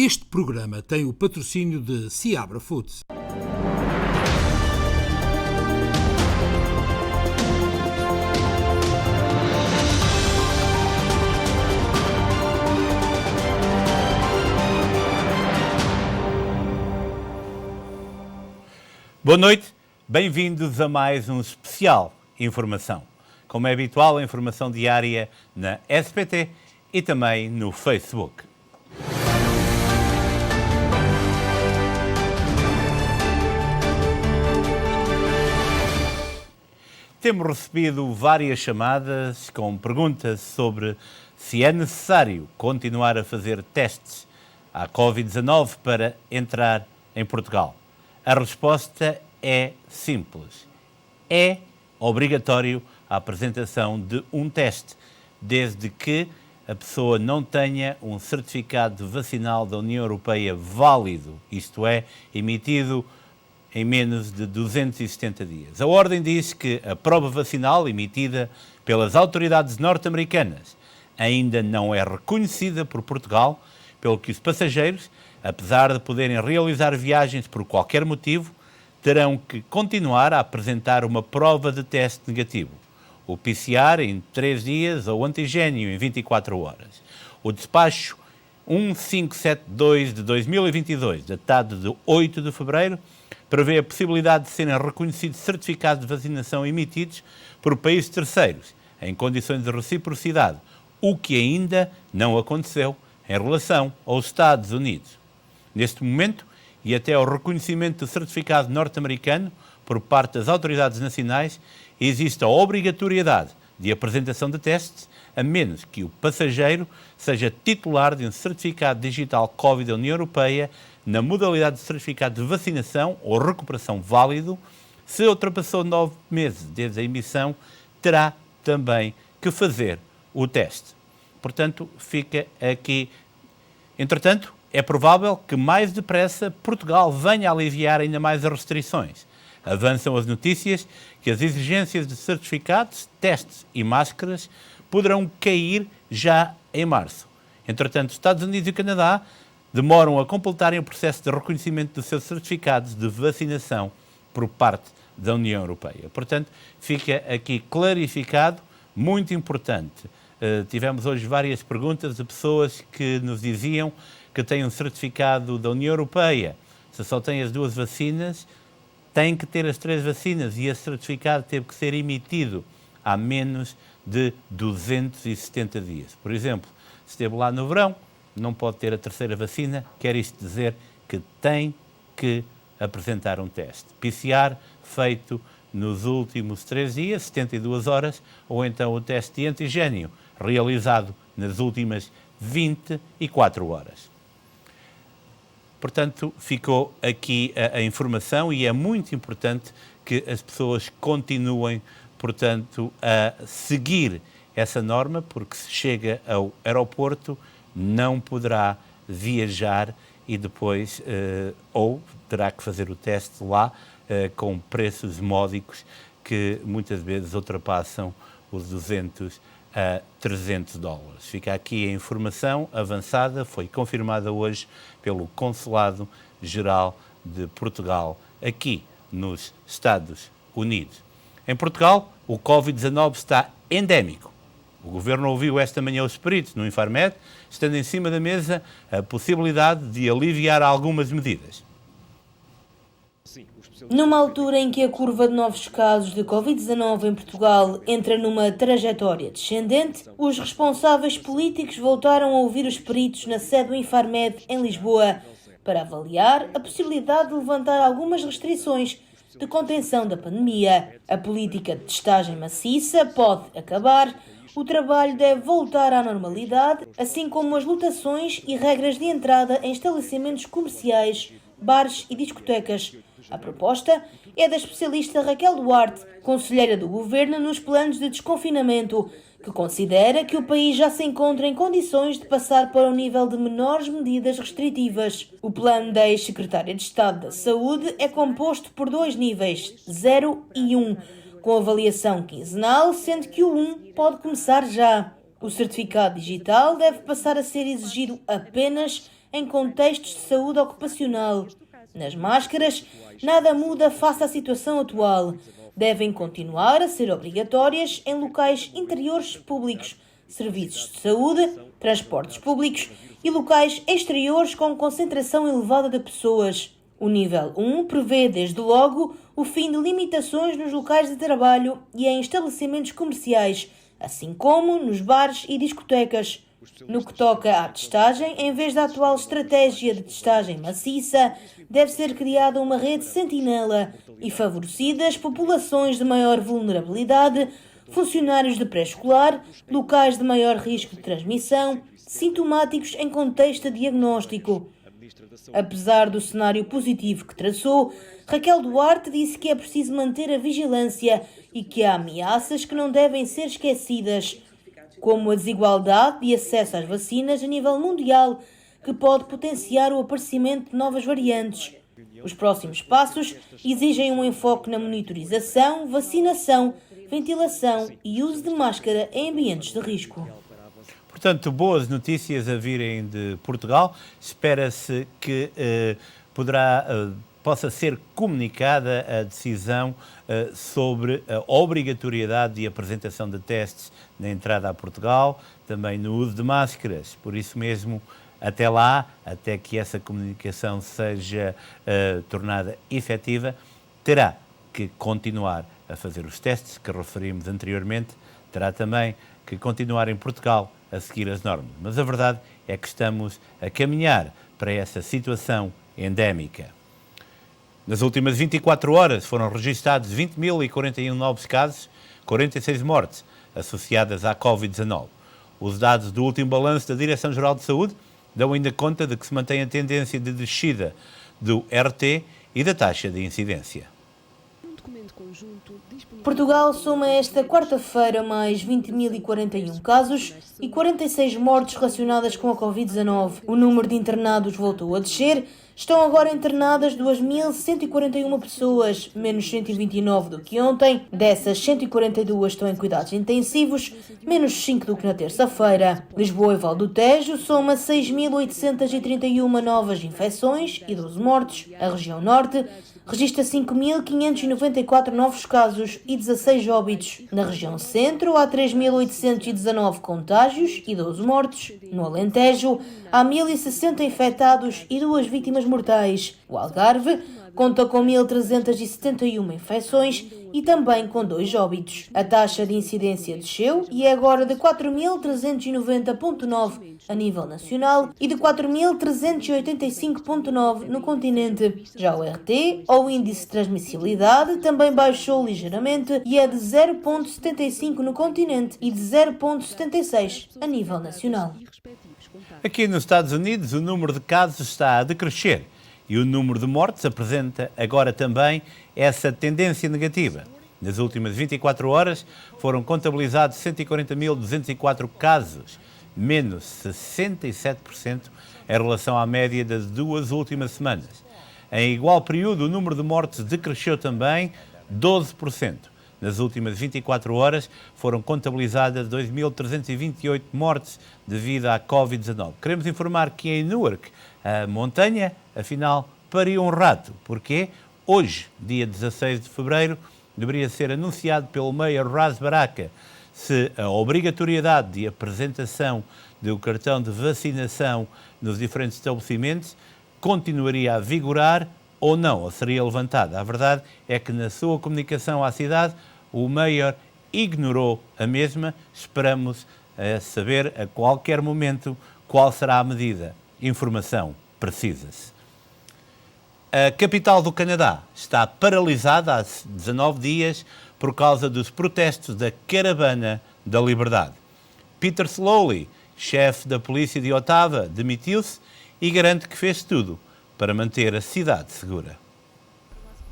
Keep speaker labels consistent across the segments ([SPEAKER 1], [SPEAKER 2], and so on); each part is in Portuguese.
[SPEAKER 1] Este programa tem o patrocínio de Seabra Foods.
[SPEAKER 2] Boa noite, bem-vindos a mais um especial Informação. Como é habitual, a informação diária na SPT e também no Facebook. Temos recebido várias chamadas com perguntas sobre se é necessário continuar a fazer testes à Covid-19 para entrar em Portugal. A resposta é simples. É obrigatório a apresentação de um teste, desde que a pessoa não tenha um certificado vacinal da União Europeia válido, isto é, emitido em menos de 270 dias. A ordem diz que a prova vacinal emitida pelas autoridades norte-americanas ainda não é reconhecida por Portugal, pelo que os passageiros, apesar de poderem realizar viagens por qualquer motivo, terão que continuar a apresentar uma prova de teste negativo. O PCR em 3 dias ou antigênio em 24 horas. O despacho 1572 de 2022, datado de 8 de fevereiro, prevê a possibilidade de serem reconhecidos certificados de vacinação emitidos por países terceiros, em condições de reciprocidade, o que ainda não aconteceu em relação aos Estados Unidos. Neste momento, e até ao reconhecimento do certificado norte-americano por parte das autoridades nacionais, existe a obrigatoriedade de apresentação de testes, a menos que o passageiro seja titular de um certificado digital Covid da União Europeia na modalidade de certificado de vacinação ou recuperação válido. Se ultrapassou 9 meses desde a emissão, terá também que fazer o teste. Portanto, fica aqui. Entretanto, é provável que mais depressa Portugal venha a aliviar ainda mais as restrições. Avançam as notícias que as exigências de certificados, testes e máscaras poderão cair já em março. Entretanto, os Estados Unidos e o Canadá demoram a completarem o processo de reconhecimento dos seus certificados de vacinação por parte da União Europeia. Portanto, fica aqui clarificado, muito importante. Tivemos hoje várias perguntas de pessoas que nos diziam que têm um certificado da União Europeia. Se só têm as 2 vacinas, têm que ter as 3 vacinas e esse certificado teve que ser emitido há menos de 270 dias. Por exemplo, se esteve lá no verão, não pode ter a 3ª vacina, quer isto dizer que tem que apresentar um teste. PCR feito nos últimos 3 dias, 72 horas, ou então o teste de antigênio realizado nas últimas 24 horas. Portanto, ficou aqui a informação e é muito importante que as pessoas continuem, portanto, a seguir essa norma, porque se chega ao aeroporto não poderá viajar e depois ou terá que fazer o teste lá com preços módicos que muitas vezes ultrapassam os 200 a 300 dólares. Fica aqui a informação avançada, foi confirmada hoje pelo Consulado-Geral de Portugal, aqui nos Estados Unidos. Em Portugal, o Covid-19 está endémico. O Governo ouviu esta manhã os peritos no Infarmed, estando em cima da mesa a possibilidade de aliviar algumas medidas.
[SPEAKER 3] Numa altura em que a curva de novos casos de Covid-19 em Portugal entra numa trajetória descendente, os responsáveis políticos voltaram a ouvir os peritos na sede do Infarmed em Lisboa para avaliar a possibilidade de levantar algumas restrições de contenção da pandemia. A política de testagem maciça pode acabar, o trabalho deve voltar à normalidade, assim como as lotações e regras de entrada em estabelecimentos comerciais, bares e discotecas. A proposta é da especialista Raquel Duarte, conselheira do Governo nos planos de desconfinamento, que considera que o país já se encontra em condições de passar para o nível de menores medidas restritivas. O plano da ex-secretária de Estado da Saúde é composto por 2 níveis, 0 e 1, com avaliação quinzenal, sendo que o 1 pode começar já. O certificado digital deve passar a ser exigido apenas em contextos de saúde ocupacional. Nas máscaras, nada muda face à situação atual. Devem continuar a ser obrigatórias em locais interiores públicos, serviços de saúde, transportes públicos e locais exteriores com concentração elevada de pessoas. O nível 1 prevê, desde logo, o fim de limitações nos locais de trabalho e em estabelecimentos comerciais, assim como nos bares e discotecas. No que toca à testagem, em vez da atual estratégia de testagem maciça, deve ser criada uma rede sentinela e favorecidas populações de maior vulnerabilidade, funcionários de pré-escolar, locais de maior risco de transmissão, sintomáticos em contexto diagnóstico. Apesar do cenário positivo que traçou, Raquel Duarte disse que é preciso manter a vigilância e que há ameaças que não devem ser esquecidas, como a desigualdade de acesso às vacinas a nível mundial, que pode potenciar o aparecimento de novas variantes. Os próximos passos exigem um enfoque na monitorização, vacinação, ventilação e uso de máscara em ambientes de risco.
[SPEAKER 2] Portanto, boas notícias a virem de Portugal. Espera-se que possa ser comunicada a decisão sobre a obrigatoriedade de apresentação de testes na entrada a Portugal, também no uso de máscaras. Por isso mesmo, até lá, até que essa comunicação seja tornada efetiva, terá que continuar a fazer os testes que referimos anteriormente, terá também que continuar em Portugal a seguir as normas. Mas a verdade é que estamos a caminhar para essa situação endémica. Nas últimas 24 horas foram registados 20.041 novos casos, 46 mortes associadas à Covid-19. Os dados do último balanço da Direção-Geral de Saúde dão ainda conta de que se mantém a tendência de descida do RT e da taxa de incidência.
[SPEAKER 3] Portugal soma esta quarta-feira mais 20.041 casos e 46 mortes relacionadas com a Covid-19. O número de internados voltou a descer. Estão agora internadas 2.141 pessoas, menos 129 do que ontem. Dessas, 142 estão em cuidados intensivos, menos 5 do que na terça-feira. Lisboa e Val do Tejo soma 6.831 novas infecções e 12 mortes. A região norte registra 5.594 novos casos e 16 óbitos. Na região centro, há 3.819 contágios e 12 mortes. No Alentejo, há 1.060 infectados e 2 vítimas mortais. O Algarve conta com 1.371 infecções e também com 2 óbitos. A taxa de incidência desceu e é agora de 4.390,9 a nível nacional e de 4.385,9 no continente. Já o RT, ou índice de transmissibilidade, também baixou ligeiramente e é de 0,75 no continente e de 0,76 a nível nacional.
[SPEAKER 2] Aqui nos Estados Unidos, o número de casos está a decrescer e o número de mortes apresenta agora também essa tendência negativa. Nas últimas 24 horas foram contabilizados 140.204 casos, menos 67% em relação à média das 2 últimas semanas. Em igual período, o número de mortes decresceu também 12%. Nas últimas 24 horas foram contabilizadas 2.328 mortes devido à Covid-19. Queremos informar que em Newark, a montanha, afinal, pariu um rato. Porquê? Hoje, dia 16 de fevereiro, deveria ser anunciado pelo Mayor Ras Baraka se a obrigatoriedade de apresentação do cartão de vacinação nos diferentes estabelecimentos continuaria a vigorar ou não, ou seria levantada. A verdade é que na sua comunicação à cidade, o Mayor ignorou a mesma. Esperamos saber a qualquer momento qual será a medida. Informação precisa-se. A capital do Canadá está paralisada há 19 dias por causa dos protestos da Caravana da Liberdade. Peter Slowly, chefe da polícia de Ottawa, demitiu-se e garante que fez tudo para manter a cidade segura.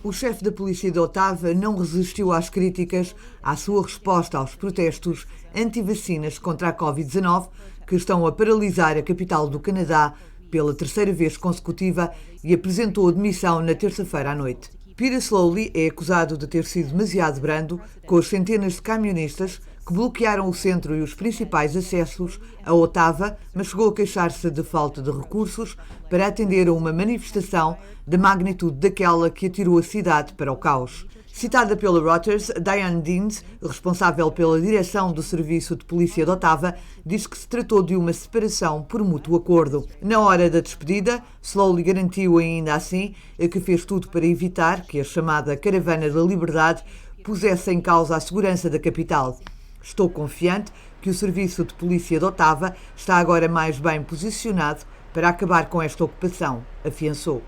[SPEAKER 4] O chefe da polícia de Ottawa não resistiu às críticas à sua resposta aos protestos anti-vacinas contra a Covid-19 que estão a paralisar a capital do Canadá pela terceira vez consecutiva e apresentou a demissão na terça-feira à noite. Peter Slowly é acusado de ter sido demasiado brando com as centenas de camionistas que bloquearam o centro e os principais acessos a Otava, mas chegou a queixar-se de falta de recursos para atender a uma manifestação da magnitude daquela que atirou a cidade para o caos. Citada pela Reuters, Diane Deans, responsável pela direção do Serviço de Polícia de Otava, diz que se tratou de uma separação por mútuo acordo. Na hora da despedida, Slowly garantiu ainda assim que fez tudo para evitar que a chamada Caravana da Liberdade pusesse em causa a segurança da capital. Estou confiante que o Serviço de Polícia de Otava está agora mais bem posicionado para acabar com esta ocupação, afiançou.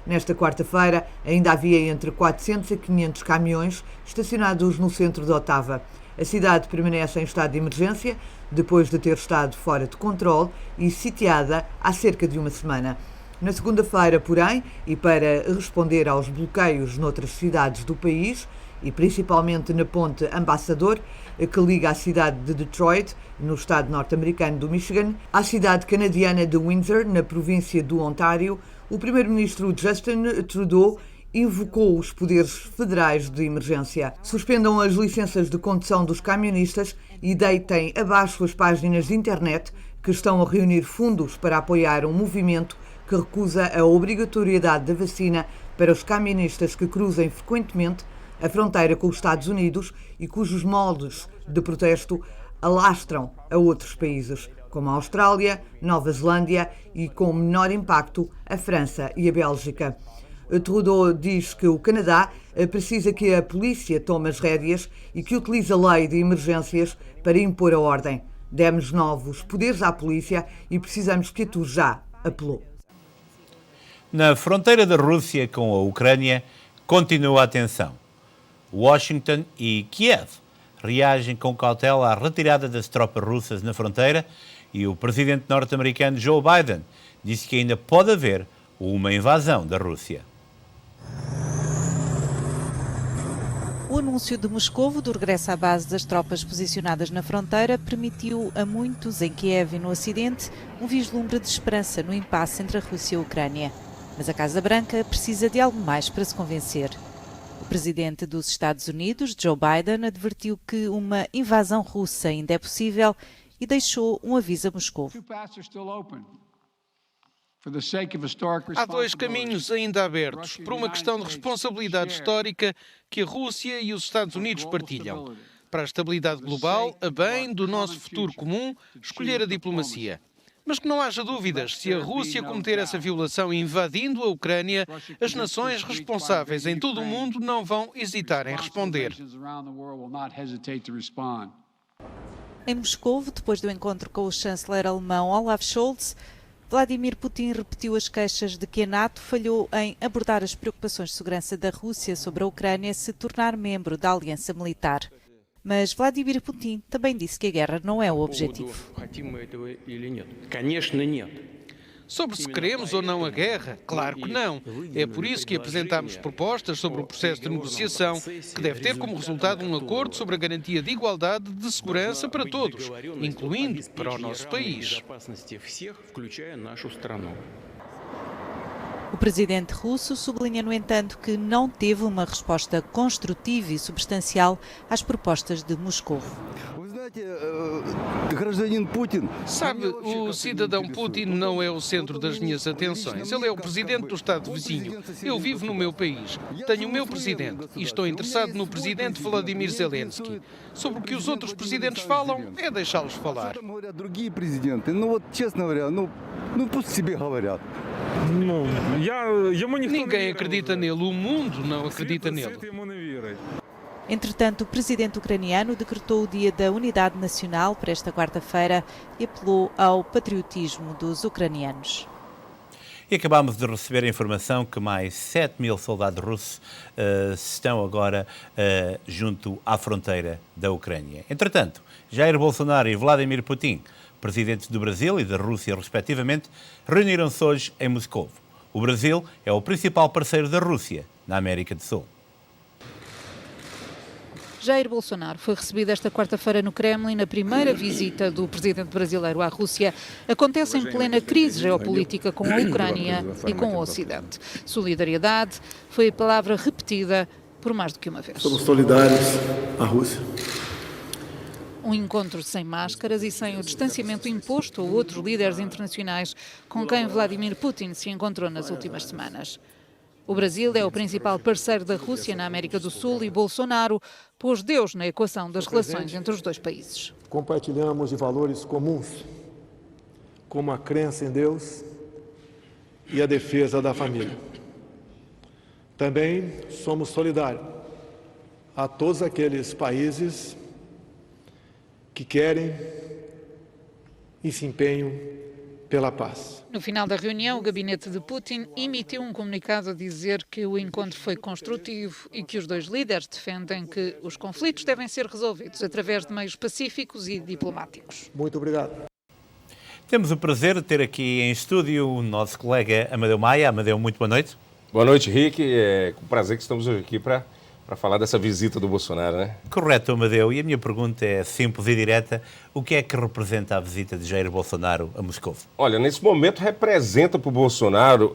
[SPEAKER 4] Nesta quarta-feira, ainda havia entre 400 e 500 caminhões estacionados no centro de Otava. A cidade permanece em estado de emergência, depois de ter estado fora de controle e sitiada há cerca de uma semana. Na segunda-feira, porém, e para responder aos bloqueios noutras cidades do país, e principalmente na ponte Ambassador, que liga a cidade de Detroit, no estado norte-americano do Michigan, à cidade canadiana de Windsor, na província do Ontário, o primeiro-ministro Justin Trudeau invocou os poderes federais de emergência. Suspendam as licenças de condução dos camionistas e deitem abaixo as páginas de internet que estão a reunir fundos para apoiar um movimento que recusa a obrigatoriedade da vacina para os camionistas que cruzem frequentemente a fronteira com os Estados Unidos e cujos moldes de protesto alastram a outros países, como a Austrália, Nova Zelândia e, com menor impacto, a França e a Bélgica. Trudeau diz que o Canadá precisa que a polícia tome as rédeas e que utilize a lei de emergências para impor a ordem. Demos novos poderes à polícia e precisamos que atue já, apelou.
[SPEAKER 2] Na fronteira da Rússia com a Ucrânia, continua a tensão. Washington e Kiev reagem com cautela à retirada das tropas russas na fronteira e o presidente norte-americano Joe Biden disse que ainda pode haver uma invasão da Rússia.
[SPEAKER 5] O anúncio de Moscovo do regresso à base das tropas posicionadas na fronteira permitiu a muitos em Kiev e no Ocidente um vislumbre de esperança no impasse entre a Rússia e a Ucrânia. Mas a Casa Branca precisa de algo mais para se convencer. O presidente dos Estados Unidos, Joe Biden, advertiu que uma invasão russa ainda é possível e deixou um aviso a Moscou.
[SPEAKER 6] Há dois caminhos ainda abertos, por uma questão de responsabilidade histórica que a Rússia e os Estados Unidos partilham. Para a estabilidade global, a bem do nosso futuro comum, escolher a diplomacia. Mas que não haja dúvidas, se a Rússia cometer essa violação invadindo a Ucrânia, as nações responsáveis em todo o mundo não vão hesitar em responder.
[SPEAKER 5] Em Moscou, depois do encontro com o chanceler alemão Olaf Scholz, Vladimir Putin repetiu as queixas de que a NATO falhou em abordar as preocupações de segurança da Rússia sobre a Ucrânia se tornar membro da aliança militar. Mas Vladimir Putin também disse que a guerra não é o objetivo.
[SPEAKER 6] Sobre se queremos ou não a guerra, claro que não. É por isso que apresentámos propostas sobre o processo de negociação, que deve ter como resultado um acordo sobre a garantia de igualdade de segurança para todos, incluindo para o nosso país.
[SPEAKER 5] O presidente russo sublinha, no entanto, que não teve uma resposta construtiva e substancial às propostas de Moscou.
[SPEAKER 6] Sabe, o cidadão Putin não é o centro das minhas atenções. Ele é o presidente do Estado vizinho. Eu vivo no meu país. Tenho o meu presidente e estou interessado no presidente Vladimir Zelensky. Sobre o que os outros presidentes falam, é deixá-los falar. Ninguém acredita nele, o mundo não acredita nele.
[SPEAKER 5] Entretanto, o presidente ucraniano decretou o Dia da Unidade Nacional para esta quarta-feira e apelou ao patriotismo dos ucranianos.
[SPEAKER 2] E acabámos de receber a informação que mais 7.000 soldados russos estão agora junto à fronteira da Ucrânia. Entretanto, Jair Bolsonaro e Vladimir Putin, presidentes do Brasil e da Rússia, respectivamente, reuniram-se hoje em Moscou. O Brasil é o principal parceiro da Rússia na América do Sul.
[SPEAKER 7] Jair Bolsonaro foi recebido esta quarta-feira no Kremlin na primeira visita do presidente brasileiro à Rússia. Acontece em plena crise geopolítica com a Ucrânia e com o Ocidente. Solidariedade foi a palavra repetida por mais do que uma vez.
[SPEAKER 8] Somos solidários à Rússia.
[SPEAKER 7] Um encontro sem máscaras e sem o distanciamento imposto a outros líderes internacionais com quem Vladimir Putin se encontrou nas últimas semanas. O Brasil é o principal parceiro da Rússia na América do Sul e Bolsonaro pôs Deus na equação das relações entre os dois países.
[SPEAKER 8] Compartilhamos de valores comuns, como a crença em Deus e a defesa da família. Também somos solidários a todos aqueles países que querem e se empenham pela paz.
[SPEAKER 7] No final da reunião, o gabinete de Putin emitiu um comunicado a dizer que o encontro foi construtivo e que os dois líderes defendem que os conflitos devem ser resolvidos através de meios pacíficos e diplomáticos.
[SPEAKER 8] Muito obrigado.
[SPEAKER 2] Temos o prazer de ter aqui em estúdio o nosso colega Amadeu Maia. Amadeu, muito boa noite.
[SPEAKER 9] Boa noite, Rick. É com prazer que estamos hoje aqui para falar dessa visita do Bolsonaro, né?
[SPEAKER 2] Correto, Amadeu. E a minha pergunta é simples e direta. O que é que representa a visita de Jair Bolsonaro a Moscou?
[SPEAKER 9] Olha, nesse momento representa para o Bolsonaro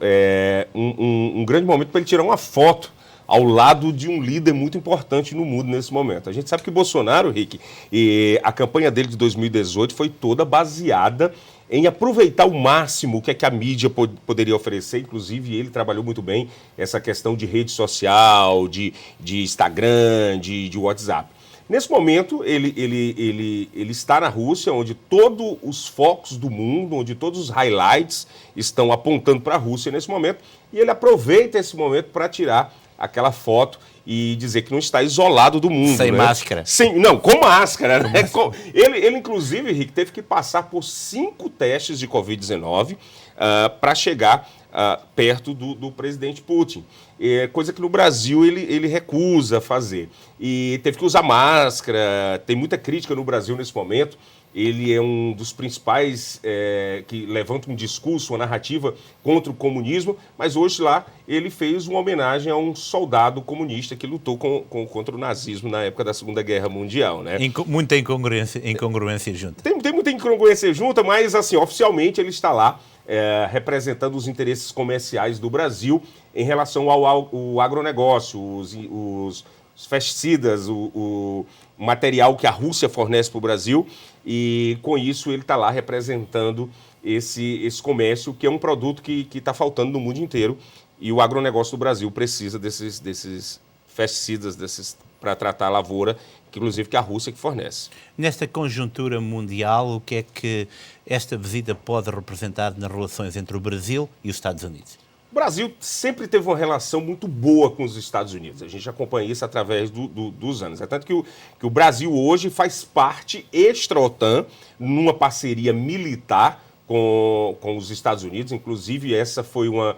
[SPEAKER 9] um grande momento para ele tirar uma foto ao lado de um líder muito importante no mundo nesse momento. A gente sabe que Bolsonaro, Rick, a campanha dele de 2018 foi toda baseada em aproveitar ao máximo o que é que a mídia poderia oferecer. Inclusive, ele trabalhou muito bem essa questão de rede social, de Instagram, de WhatsApp. Nesse momento, ele está na Rússia, onde todos os focos do mundo, onde todos os highlights estão apontando para a Rússia nesse momento, e ele aproveita esse momento para tirar aquela foto e dizer que não está isolado do mundo.
[SPEAKER 2] Sem máscara.
[SPEAKER 9] Sim, não, com máscara. Né? Ele, inclusive, Rick, teve que passar por 5 testes de Covid-19 para chegar perto do presidente Putin. Coisa que no Brasil ele recusa fazer. E teve que usar máscara, tem muita crítica no Brasil nesse momento. Ele é um dos principais que levanta um discurso, uma narrativa contra o comunismo, mas hoje lá ele fez uma homenagem a um soldado comunista que lutou contra o nazismo na época da Segunda Guerra Mundial, né?
[SPEAKER 2] Muita incongruência junta.
[SPEAKER 9] Tem muita incongruência junta, mas assim, oficialmente ele está lá representando os interesses comerciais do Brasil em relação ao agronegócio, os pesticidas, o material que a Rússia fornece para o Brasil, e com isso ele está lá representando esse comércio, que é um produto que está faltando no mundo inteiro, e o agronegócio do Brasil precisa desses pesticidas para tratar a lavoura, que inclusive que a Rússia que fornece.
[SPEAKER 2] Nesta conjuntura mundial, o que é que esta visita pode representar nas relações entre o Brasil e os Estados Unidos?
[SPEAKER 9] O Brasil sempre teve uma relação muito boa com os Estados Unidos. A gente acompanha isso através dos anos. É tanto que o Brasil hoje faz parte extra-OTAN, numa parceria militar com os Estados Unidos. Inclusive, essa foi uma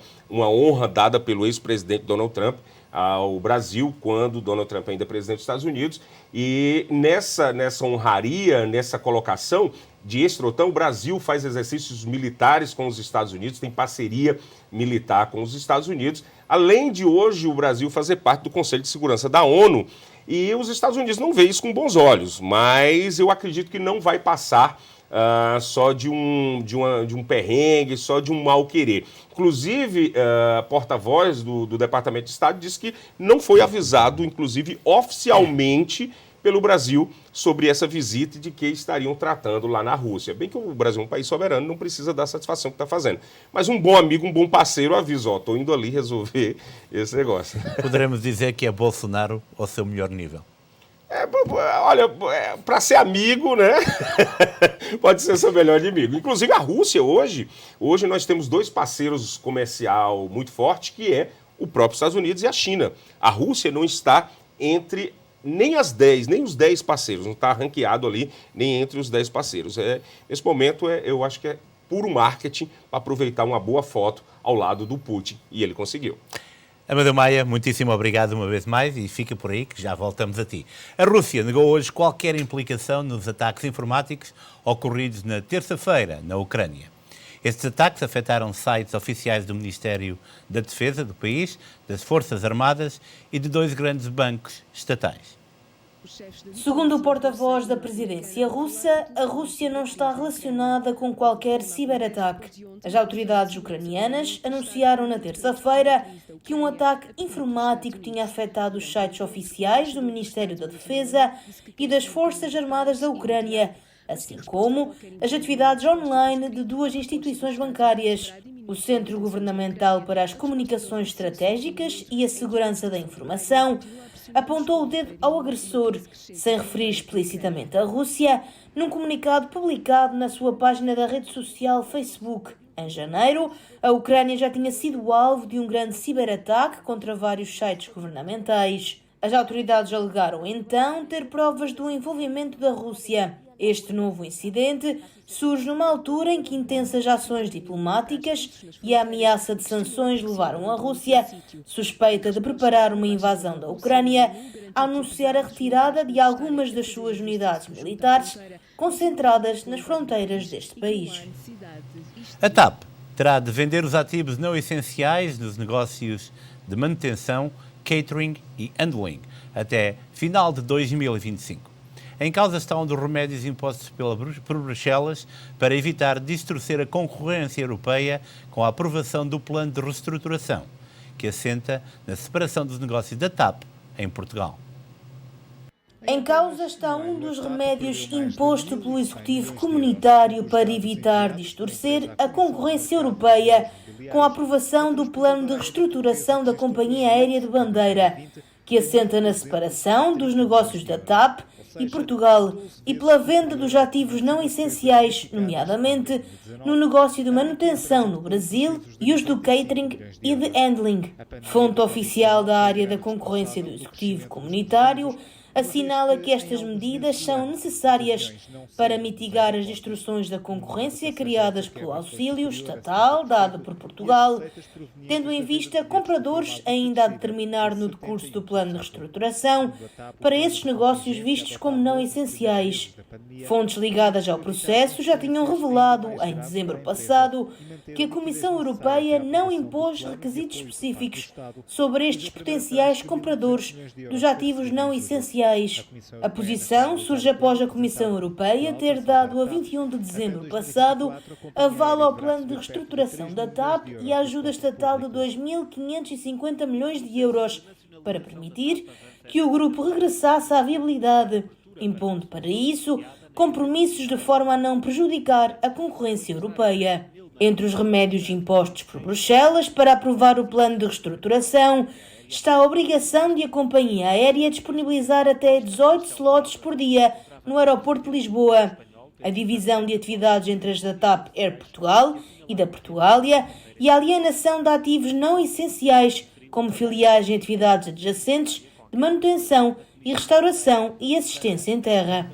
[SPEAKER 9] honra dada pelo ex-presidente Donald Trump ao Brasil, quando Donald Trump ainda é presidente dos Estados Unidos. E nessa honraria, nessa colocação de extra-OTAN, o Brasil faz exercícios militares com os Estados Unidos, tem parceria militar com os Estados Unidos, além de hoje o Brasil fazer parte do Conselho de Segurança da ONU, e os Estados Unidos não veem isso com bons olhos, mas eu acredito que não vai passar só de um perrengue, só de um mal querer. Inclusive, porta-voz do Departamento de Estado disse que não foi avisado, inclusive oficialmente, pelo Brasil sobre essa visita e de que estariam tratando lá na Rússia. Bem que o Brasil é um país soberano, não precisa dar satisfação que está fazendo. Mas um bom amigo, um bom parceiro avisa, estou indo ali resolver esse negócio.
[SPEAKER 2] Poderemos dizer que é Bolsonaro ao seu melhor nível?
[SPEAKER 9] Olha, para ser amigo, né? Pode ser seu melhor inimigo. Inclusive a Rússia hoje nós temos 2 parceiros comercial muito fortes, que é o próprio Estados Unidos e a China. A Rússia não está entre nem os 10 parceiros, não está ranqueado ali nem entre os 10 parceiros. Nesse momento, eu acho que é puro marketing para aproveitar uma boa foto ao lado do Putin, e ele conseguiu.
[SPEAKER 2] Amadeu Maia, muitíssimo obrigado uma vez mais e fica por aí que já voltamos a ti. A Rússia negou hoje qualquer implicação nos ataques informáticos ocorridos na terça-feira na Ucrânia. Estes ataques afetaram sites oficiais do Ministério da Defesa do país, das Forças Armadas e de 2 grandes bancos estatais.
[SPEAKER 3] Segundo o porta-voz da presidência russa, a Rússia não está relacionada com qualquer ciberataque. As autoridades ucranianas anunciaram na terça-feira que um ataque informático tinha afetado os sites oficiais do Ministério da Defesa e das Forças Armadas da Ucrânia, assim como as atividades online de duas instituições bancárias, o Centro Governamental para as Comunicações Estratégicas e a Segurança da Informação, apontou o dedo ao agressor, sem referir explicitamente a Rússia, num comunicado publicado na sua página da rede social Facebook. Em janeiro, a Ucrânia já tinha sido alvo de um grande ciberataque contra vários sites governamentais. As autoridades alegaram então ter provas do envolvimento da Rússia. Este novo incidente surge numa altura em que intensas ações diplomáticas e a ameaça de sanções levaram a Rússia, suspeita de preparar uma invasão da Ucrânia, a anunciar a retirada de algumas das suas unidades militares concentradas nas fronteiras deste país.
[SPEAKER 2] A TAP terá de vender os ativos não essenciais dos negócios de manutenção, catering e handling até final de 2025. Em causa estão um dos remédios impostos por Bruxelas para evitar distorcer a concorrência europeia com a aprovação do plano de reestruturação, que assenta na separação dos negócios da TAP em Portugal.
[SPEAKER 3] Em causa está um dos remédios imposto pelo Executivo Comunitário para evitar distorcer a concorrência europeia com a aprovação do plano de reestruturação da Companhia Aérea de Bandeira, que assenta na separação dos negócios da TAP e Portugal e pela venda dos ativos não essenciais, nomeadamente no negócio de manutenção no Brasil e os do catering e de handling. Fonte oficial da área da concorrência do Executivo Comunitário assinala que estas medidas são necessárias para mitigar as distorções da concorrência criadas pelo auxílio estatal dado por Portugal, tendo em vista compradores ainda a determinar no decurso do plano de reestruturação para esses negócios vistos como não essenciais. Fontes ligadas ao processo já tinham revelado, em dezembro passado, que a Comissão Europeia não impôs requisitos específicos sobre estes potenciais compradores dos ativos não essenciais. A posição surge após a Comissão Europeia ter dado a 21 de dezembro passado aval ao plano de reestruturação da TAP e a ajuda estatal de 2.550 milhões de euros para permitir que o grupo regressasse à viabilidade, impondo para isso compromissos de forma a não prejudicar a concorrência europeia. Entre os remédios impostos por Bruxelas para aprovar o plano de reestruturação está a obrigação de a companhia aérea disponibilizar até 18 slots por dia no aeroporto de Lisboa, a divisão de atividades entre as da TAP Air Portugal e da Portugália e a alienação de ativos não essenciais, como filiais em atividades adjacentes de manutenção e restauração e assistência em terra.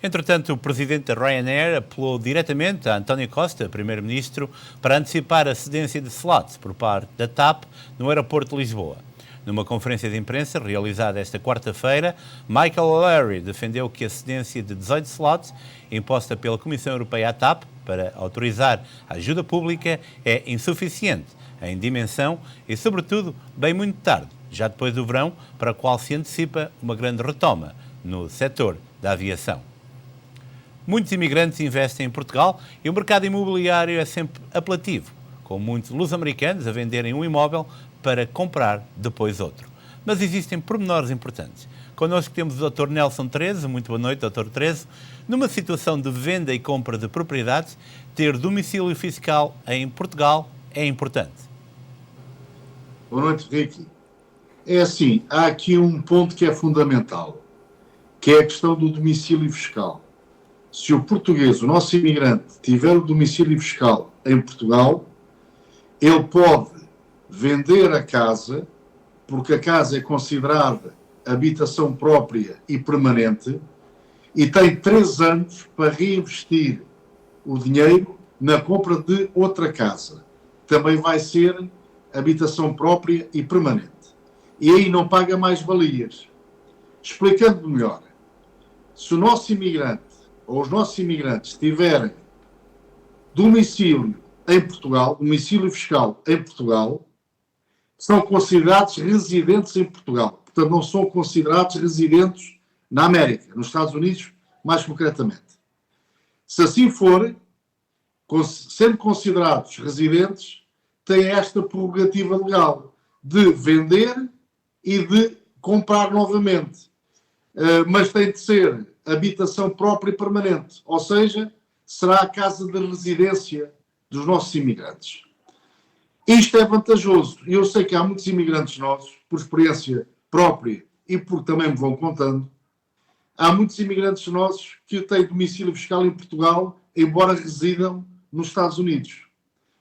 [SPEAKER 2] Entretanto, o presidente da Ryanair apelou diretamente a António Costa, primeiro-ministro, para antecipar a cedência de slots por parte da TAP no aeroporto de Lisboa. Numa conferência de imprensa realizada esta quarta-feira, Michael O'Leary defendeu que a cedência de 18 slots imposta pela Comissão Europeia à TAP para autorizar a ajuda pública é insuficiente em dimensão e, sobretudo, bem muito tarde, já depois do verão, para o qual se antecipa uma grande retoma no setor da aviação. Muitos imigrantes investem em Portugal e o mercado imobiliário é sempre apelativo, com muitos luso-americanos a venderem um imóvel para comprar depois outro. Mas existem pormenores importantes. Connosco temos o Dr. Nelson Trezo. Muito boa noite, Dr. Trezo. Numa situação de venda e compra de propriedades, ter domicílio fiscal em Portugal é importante.
[SPEAKER 10] Boa noite, Ricky. É assim, há aqui um ponto que é fundamental, que é a questão do domicílio fiscal. Se o português, o nosso imigrante, tiver o domicílio fiscal em Portugal, ele pode vender a casa, porque a casa é considerada habitação própria e permanente, e tem 3 anos para reinvestir o dinheiro na compra de outra casa. Também vai ser habitação própria e permanente. E aí não paga mais-valias. Explicando melhor, se o nosso imigrante ou os nossos imigrantes tiverem domicílio em Portugal, domicílio fiscal em Portugal, são considerados residentes em Portugal. Portanto, não são considerados residentes na América, nos Estados Unidos, mais concretamente. Se assim for, sendo considerados residentes, têm esta prerrogativa legal de vender e de comprar novamente. Mas tem de ser habitação própria e permanente, ou seja, será a casa de residência dos nossos imigrantes. Isto é vantajoso. Eu sei que há muitos imigrantes nossos, por experiência própria e porque também me vão contando, há muitos imigrantes nossos que têm domicílio fiscal em Portugal, embora residam nos Estados Unidos.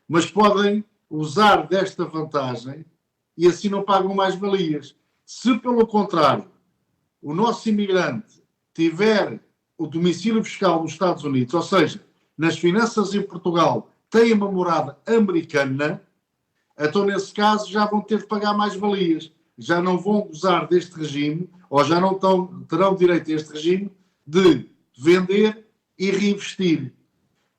[SPEAKER 10] Mas podem usar desta vantagem e assim não pagam mais-valias. Se, pelo contrário, o nosso imigrante tiver o domicílio fiscal nos Estados Unidos, ou seja, nas finanças em Portugal tem uma morada americana, então nesse caso já vão ter de pagar mais-valias. Já não vão gozar deste regime, ou já não terão direito a este regime de vender e reinvestir.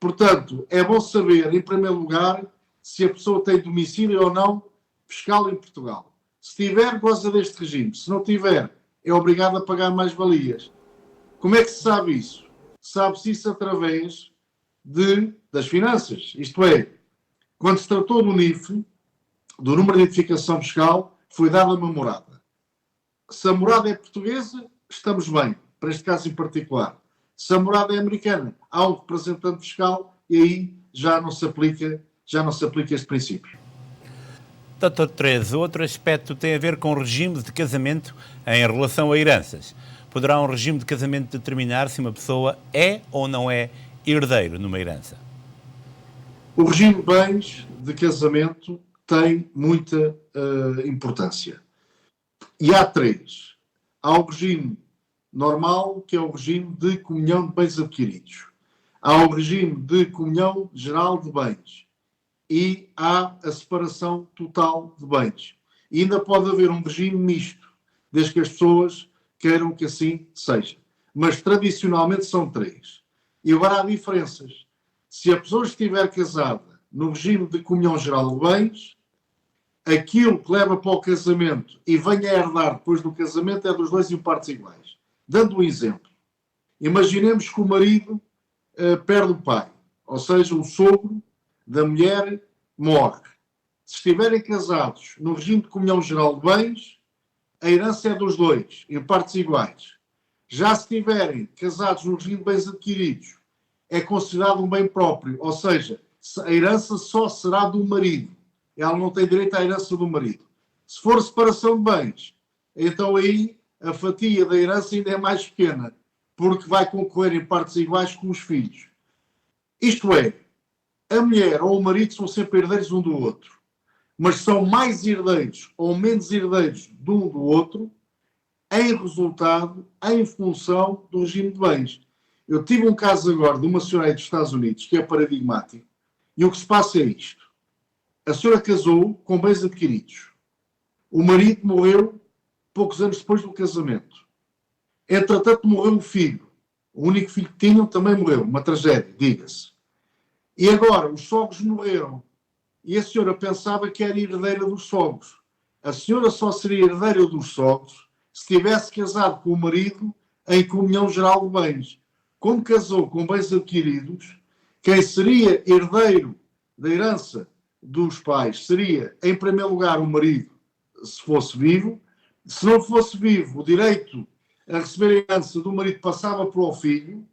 [SPEAKER 10] Portanto, é bom saber, em primeiro lugar, se a pessoa tem domicílio ou não fiscal em Portugal. Se tiver, goza deste regime. Se não tiver, é obrigado a pagar mais-valias. Como é que se sabe isso? Sabe-se isso através das finanças. Isto é, quando se tratou do NIF, do número de identificação fiscal, foi dada uma morada. Se a morada é portuguesa, estamos bem, para este caso em particular. Se a morada é americana, há um representante fiscal e aí já não se aplica este princípio.
[SPEAKER 2] Dr. Teresa, outro aspecto tem a ver com o regime de casamento em relação a heranças. Poderá um regime de casamento determinar se uma pessoa é ou não é herdeiro numa herança?
[SPEAKER 10] O regime de bens de casamento tem muita importância. E há três. Há o regime normal, que é o regime de comunhão de bens adquiridos. Há o regime de comunhão geral de bens. E há a separação total de bens. E ainda pode haver um regime misto, desde que as pessoas queiram que assim seja. Mas tradicionalmente são três. E agora há diferenças. Se a pessoa estiver casada no regime de comunhão geral de bens, aquilo que leva para o casamento e venha a herdar depois do casamento é dos dois em partes iguais. Dando um exemplo. Imaginemos que o marido perde o pai, ou seja, o sogro da mulher morre. Se estiverem casados no regime de comunhão geral de bens, a herança é dos dois, em partes iguais. Já se estiverem casados no regime de bens adquiridos, é considerado um bem próprio, ou seja, a herança só será do marido. Ela não tem direito à herança do marido. Se for separação de bens, então aí a fatia da herança ainda é mais pequena, porque vai concorrer em partes iguais com os filhos. Isto é, a mulher ou o marido são sempre herdeiros um do outro, mas são mais herdeiros ou menos herdeiros de um do outro em resultado, em função do regime de bens. Eu tive um caso agora de uma senhora aí dos Estados Unidos que é paradigmático e o que se passa é isto. A senhora casou com bens adquiridos. O marido morreu poucos anos depois do casamento. Entretanto, morreu o filho. O único filho que tinham também morreu. Uma tragédia, diga-se. E agora, os sogros morreram. E a senhora pensava que era herdeira dos sogros. A senhora só seria herdeira dos sogros se tivesse casado com o marido em comunhão geral de bens. Como casou com bens adquiridos, quem seria herdeiro da herança dos pais seria, em primeiro lugar, o marido, se fosse vivo. Se não fosse vivo, o direito a receber a herança do marido passava para o filho.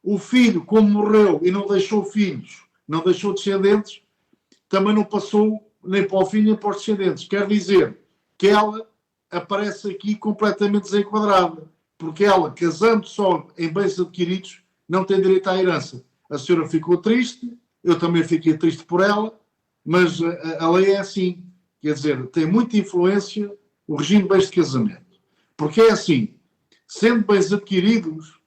[SPEAKER 10] O filho, como morreu e não deixou filhos, não deixou descendentes, também não passou nem para o filho nem para os descendentes. Quer dizer que ela aparece aqui completamente desenquadrada, porque ela, casando só em bens adquiridos, não tem direito à herança. A senhora ficou triste, eu também fiquei triste por ela, mas a lei é assim. Quer dizer, tem muita influência o regime de bens de casamento. Porque é assim, sendo bens adquiridos,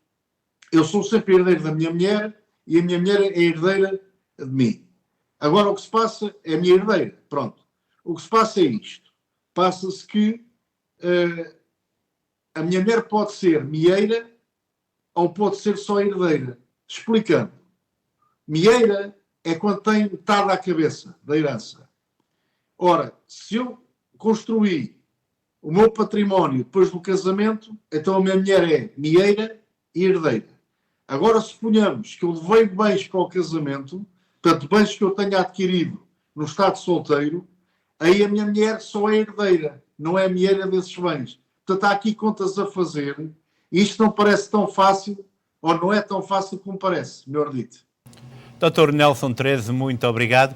[SPEAKER 10] eu sou sempre herdeiro da minha mulher e a minha mulher é herdeira de mim. Agora o que se passa é a minha herdeira. Pronto. O que se passa é isto. Passa-se que a minha mulher pode ser mieira ou pode ser só herdeira. Explicando. Mieira é quando tem metade à cabeça da herança. Ora, se eu construí o meu património depois do casamento, então a minha mulher é mieira e herdeira. Agora, suponhamos que eu levei bens para o casamento, portanto, bens que eu tenha adquirido no estado solteiro, aí a minha mulher só é herdeira, não é mieira desses bens. Portanto, há aqui contas a fazer, e isto não parece tão fácil, ou não é tão fácil como parece, melhor dito.
[SPEAKER 2] Dr. Nelson Treze, muito obrigado.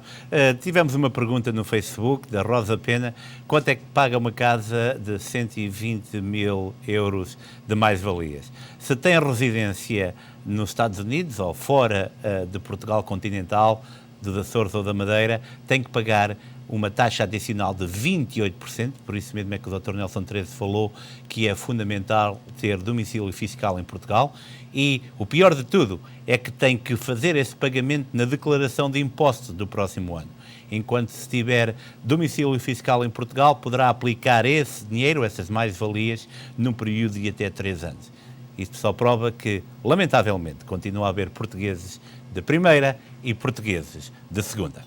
[SPEAKER 2] Tivemos uma pergunta no Facebook, da Rosa Pena. Quanto é que paga uma casa de 120 mil euros de mais-valias? Se tem residência nos Estados Unidos ou fora de Portugal continental, dos Açores ou da Madeira, tem que pagar uma taxa adicional de 28%, por isso mesmo é que o Dr. Nelson Treze falou que é fundamental ter domicílio fiscal em Portugal, e o pior de tudo é que tem que fazer esse pagamento na declaração de impostos do próximo ano. Enquanto se tiver domicílio fiscal em Portugal, poderá aplicar esse dinheiro, essas mais-valias, num período de até 3 anos. Isto só prova que, lamentavelmente, continua a haver portugueses de primeira e portugueses de segunda.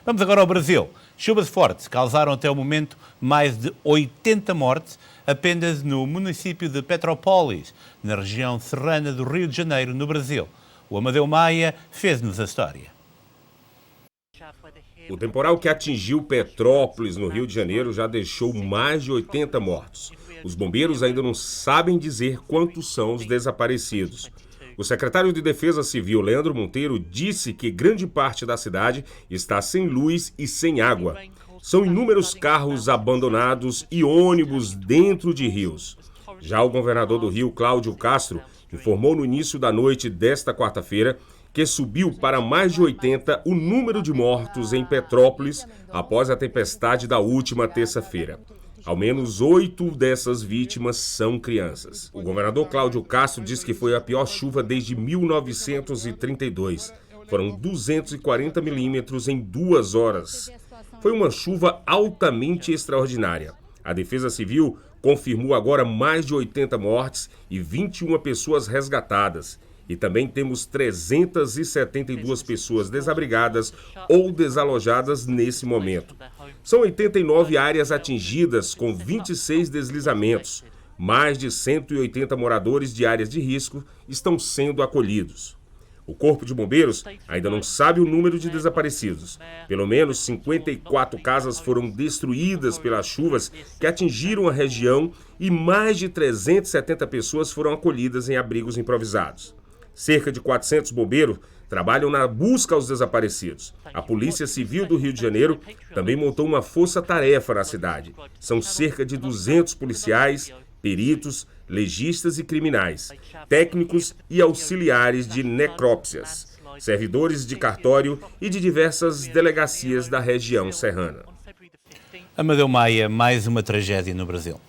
[SPEAKER 2] Vamos agora ao Brasil. Chuvas fortes causaram até o momento mais de 80 mortes apenas no município de Petrópolis, na região serrana do Rio de Janeiro, no Brasil. O Amadeu Maia fez-nos a história.
[SPEAKER 9] O temporal que atingiu Petrópolis, no Rio de Janeiro, já deixou mais de 80 mortos. Os bombeiros ainda não sabem dizer quantos são os desaparecidos. O secretário de Defesa Civil, Leandro Monteiro, disse que grande parte da cidade está sem luz e sem água. São inúmeros carros abandonados e ônibus dentro de rios. Já o governador do Rio, Cláudio Castro, informou no início da noite desta quarta-feira que subiu para mais de 80 o número de mortos em Petrópolis após a tempestade da última terça-feira. Ao menos 8 dessas vítimas são crianças. O governador Cláudio Castro diz que foi a pior chuva desde 1932. Foram 240 milímetros em 2 horas. Foi uma chuva altamente extraordinária. A Defesa Civil confirmou agora mais de 80 mortes e 21 pessoas resgatadas. E também temos 372 pessoas desabrigadas ou desalojadas nesse momento. São 89 áreas atingidas, com 26 deslizamentos. Mais de 180 moradores de áreas de risco estão sendo acolhidos. O Corpo de Bombeiros ainda não sabe o número de desaparecidos. Pelo menos 54 casas foram destruídas pelas chuvas que atingiram a região e mais de 370 pessoas foram acolhidas em abrigos improvisados. Cerca de 400 bombeiros trabalham na busca aos desaparecidos. A Polícia Civil do Rio de Janeiro também montou uma força-tarefa na cidade. São cerca de 200 policiais, peritos, legistas e criminais, técnicos e auxiliares de necrópsias, servidores de cartório e de diversas delegacias da região serrana.
[SPEAKER 2] Amadeu Maia, mais uma tragédia no Brasil.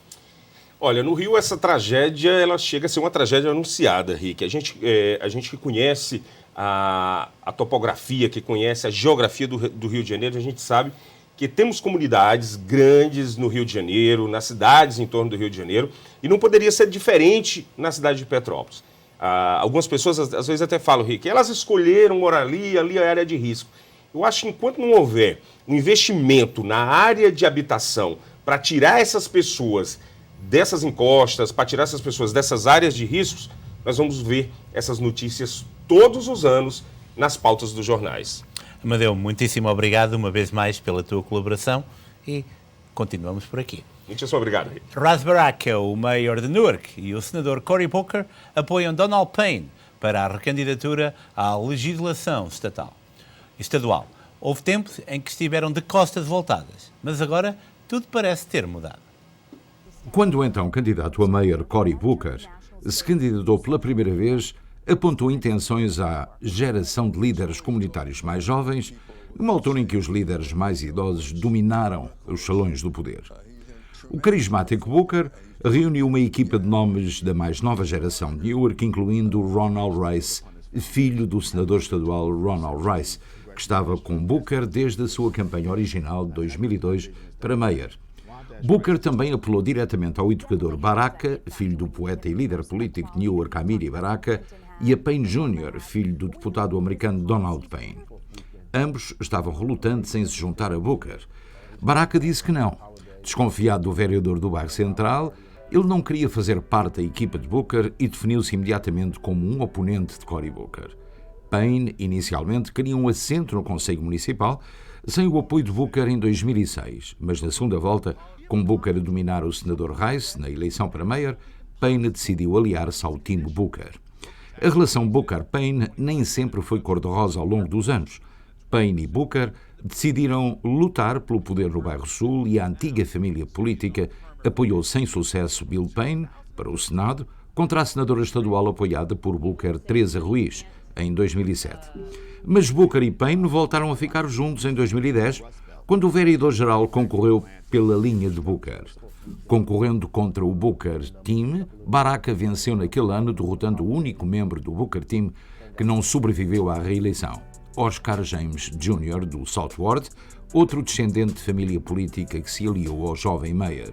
[SPEAKER 9] Olha, no Rio essa tragédia ela chega a ser uma tragédia anunciada, Rick. A gente que conhece a topografia, que conhece a geografia do Rio de Janeiro, a gente sabe que temos comunidades grandes no Rio de Janeiro, nas cidades em torno do Rio de Janeiro, e não poderia ser diferente na cidade de Petrópolis. Algumas pessoas às vezes até falam, Rick, elas escolheram morar ali é a área de risco. Eu acho que enquanto não houver um investimento na área de habitação para tirar essas pessoas dessas encostas, para tirar essas pessoas dessas áreas de riscos, nós vamos ver essas notícias todos os anos nas pautas dos jornais.
[SPEAKER 2] Amadeu, muitíssimo obrigado uma vez mais pela tua colaboração e continuamos por aqui.
[SPEAKER 9] Muitíssimo obrigado, Rick.
[SPEAKER 2] Ras Baraka, o mayor de Newark, e o senador Cory Booker apoiam Donald Payne para a recandidatura à legislação estadual. Houve tempos em que estiveram de costas voltadas, mas agora tudo parece ter mudado.
[SPEAKER 11] Quando o então candidato a mayor Cory Booker se candidatou pela primeira vez, apontou intenções à geração de líderes comunitários mais jovens, numa altura em que os líderes mais idosos dominaram os salões do poder. O carismático Booker reuniu uma equipa de nomes da mais nova geração de Newark, incluindo Ronald Rice, filho do senador estadual Ronald Rice, que estava com Booker desde a sua campanha original de 2002 para mayor. Booker também apelou diretamente ao educador Baraka, filho do poeta e líder político de Newark, Amiri Baraka, e a Payne Jr., filho do deputado americano Donald Payne. Ambos estavam relutantes em se juntar a Booker. Baraka disse que não. Desconfiado do vereador do bairro Central, ele não queria fazer parte da equipa de Booker e definiu-se imediatamente como um oponente de Cory Booker. Payne, inicialmente, queria um assento no Conselho Municipal, sem o apoio de Booker em 2006, mas na segunda volta, com Booker a dominar o senador Rice na eleição para mayor, Payne decidiu aliar-se ao time Booker. A relação Booker-Payne nem sempre foi cor-de-rosa ao longo dos anos. Payne e Booker decidiram lutar pelo poder no bairro Sul e a antiga família política apoiou sem sucesso Bill Payne para o Senado contra a senadora estadual apoiada por Booker, Teresa Ruiz, em 2007. Mas Booker e Payne voltaram a ficar juntos em 2010, quando o vereador-geral concorreu pela linha de Booker. Concorrendo contra o Booker Team, Baraka venceu naquele ano, derrotando o único membro do Booker Team que não sobreviveu à reeleição, Oscar James Jr. do Southward, outro descendente de família política que se aliou ao jovem mayor.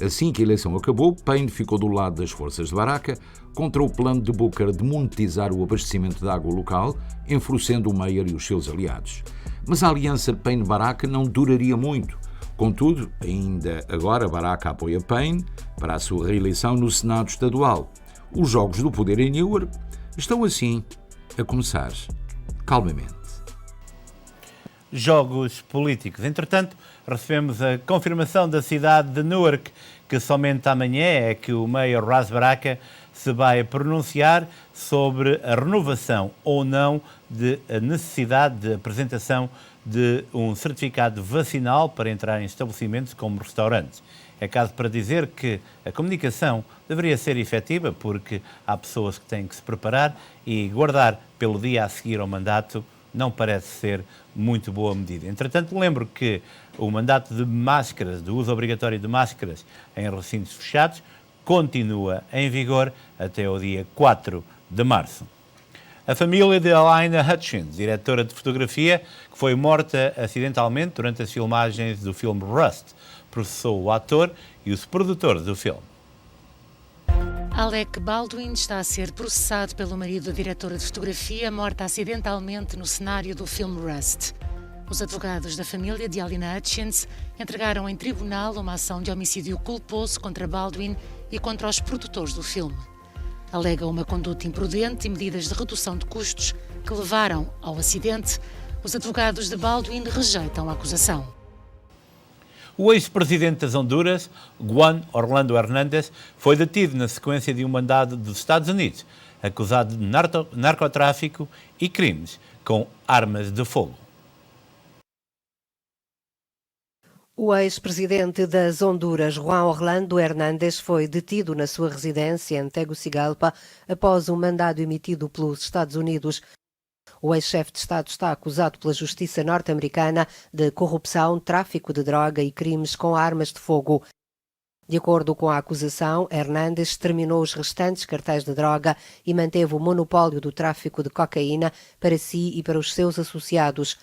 [SPEAKER 11] Assim que a eleição acabou, Payne ficou do lado das forças de Baraka contra o plano de Booker de monetizar o abastecimento de água local, enfurecendo o mayor e os seus aliados. Mas a aliança Payne-Baraka não duraria muito. Contudo, ainda agora Baraka apoia Payne para a sua reeleição no Senado Estadual. Os jogos do poder em Newark estão assim a começar calmamente.
[SPEAKER 2] Jogos políticos. Entretanto, recebemos a confirmação da cidade de Newark que somente amanhã é que o mayor Ras Baraka se vai pronunciar sobre a renovação ou não de a necessidade de apresentação de um certificado vacinal para entrar em estabelecimentos como restaurantes. É caso para dizer que a comunicação deveria ser efetiva porque há pessoas que têm que se preparar e guardar pelo dia a seguir ao mandato não parece ser muito boa medida. Entretanto, lembro que o mandato de máscaras, do uso obrigatório de máscaras em recintos fechados, continua em vigor até o dia 4 de março. A família de Alaina Hutchins, diretora de fotografia, que foi morta acidentalmente durante as filmagens do filme Rust, processou o ator e os produtores do filme.
[SPEAKER 12] Alec Baldwin está a ser processado pelo marido da diretora de fotografia, morta acidentalmente no cenário do filme Rust. Os advogados da família de Alaina Hutchins entregaram em tribunal uma ação de homicídio culposo contra Baldwin e contra os produtores do filme. Alegam uma conduta imprudente e medidas de redução de custos que levaram ao acidente. Os advogados de Baldwin rejeitam a acusação.
[SPEAKER 2] O ex-presidente das Honduras, Juan Orlando Hernández, foi detido na sequência de um mandado dos Estados Unidos, acusado de narcotráfico e crimes com armas de fogo.
[SPEAKER 13] O ex-presidente das Honduras, Juan Orlando Hernández, foi detido na sua residência em Tegucigalpa após um mandado emitido pelos Estados Unidos. O ex-chefe de Estado está acusado pela justiça norte-americana de corrupção, tráfico de droga e crimes com armas de fogo. De acordo com a acusação, Hernández terminou os restantes cartéis de droga e manteve o monopólio do tráfico de cocaína para si e para os seus associados.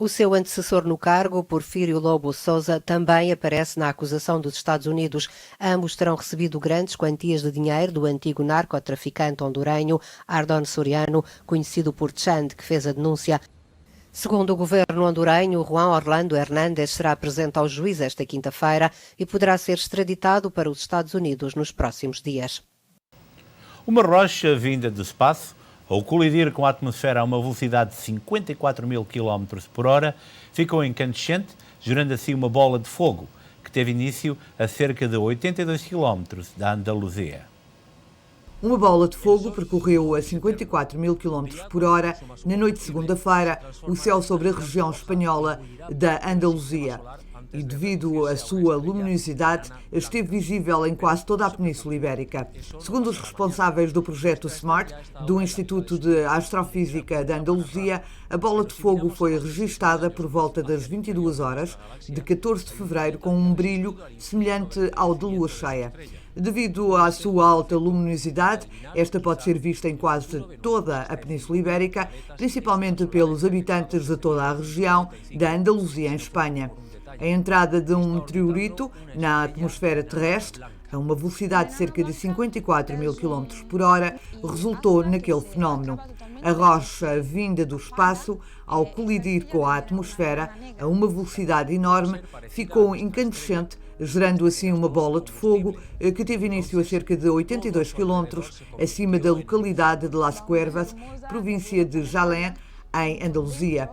[SPEAKER 13] O seu antecessor no cargo, Porfírio Lobo Sousa, também aparece na acusação dos Estados Unidos. Ambos terão recebido grandes quantias de dinheiro do antigo narcotraficante hondurenho Ardón Soriano, conhecido por Chand, que fez a denúncia. Segundo o governo hondurenho, Juan Orlando Hernández será presente ao juiz esta quinta-feira e poderá ser extraditado para os Estados Unidos nos próximos dias.
[SPEAKER 2] Uma rocha vinda do espaço, ao colidir com a atmosfera a uma velocidade de 54.000 km por hora, ficou incandescente, gerando assim uma bola de fogo, que teve início a cerca de 82 km da Andaluzia.
[SPEAKER 4] Uma bola de fogo percorreu a 54.000 km por hora na noite de segunda-feira o céu sobre a região espanhola da Andaluzia. E devido à sua luminosidade, esteve visível em quase toda a Península Ibérica. Segundo os responsáveis do projeto SMART, do Instituto de Astrofísica da Andaluzia, a bola de fogo foi registada por volta das 22 horas de 14 de fevereiro com um brilho semelhante ao de lua cheia. Devido à sua alta luminosidade, esta pode ser vista em quase toda a Península Ibérica, principalmente pelos habitantes de toda a região da Andaluzia, em Espanha. A entrada de um meteorito na atmosfera terrestre, a uma velocidade de cerca de 54.000 km por hora, resultou naquele fenómeno. A rocha vinda do espaço, ao colidir com a atmosfera a uma velocidade enorme, ficou incandescente, gerando assim uma bola de fogo que teve início a cerca de 82 km acima da localidade de Las Cuervas, província de Jaén, em Andaluzia.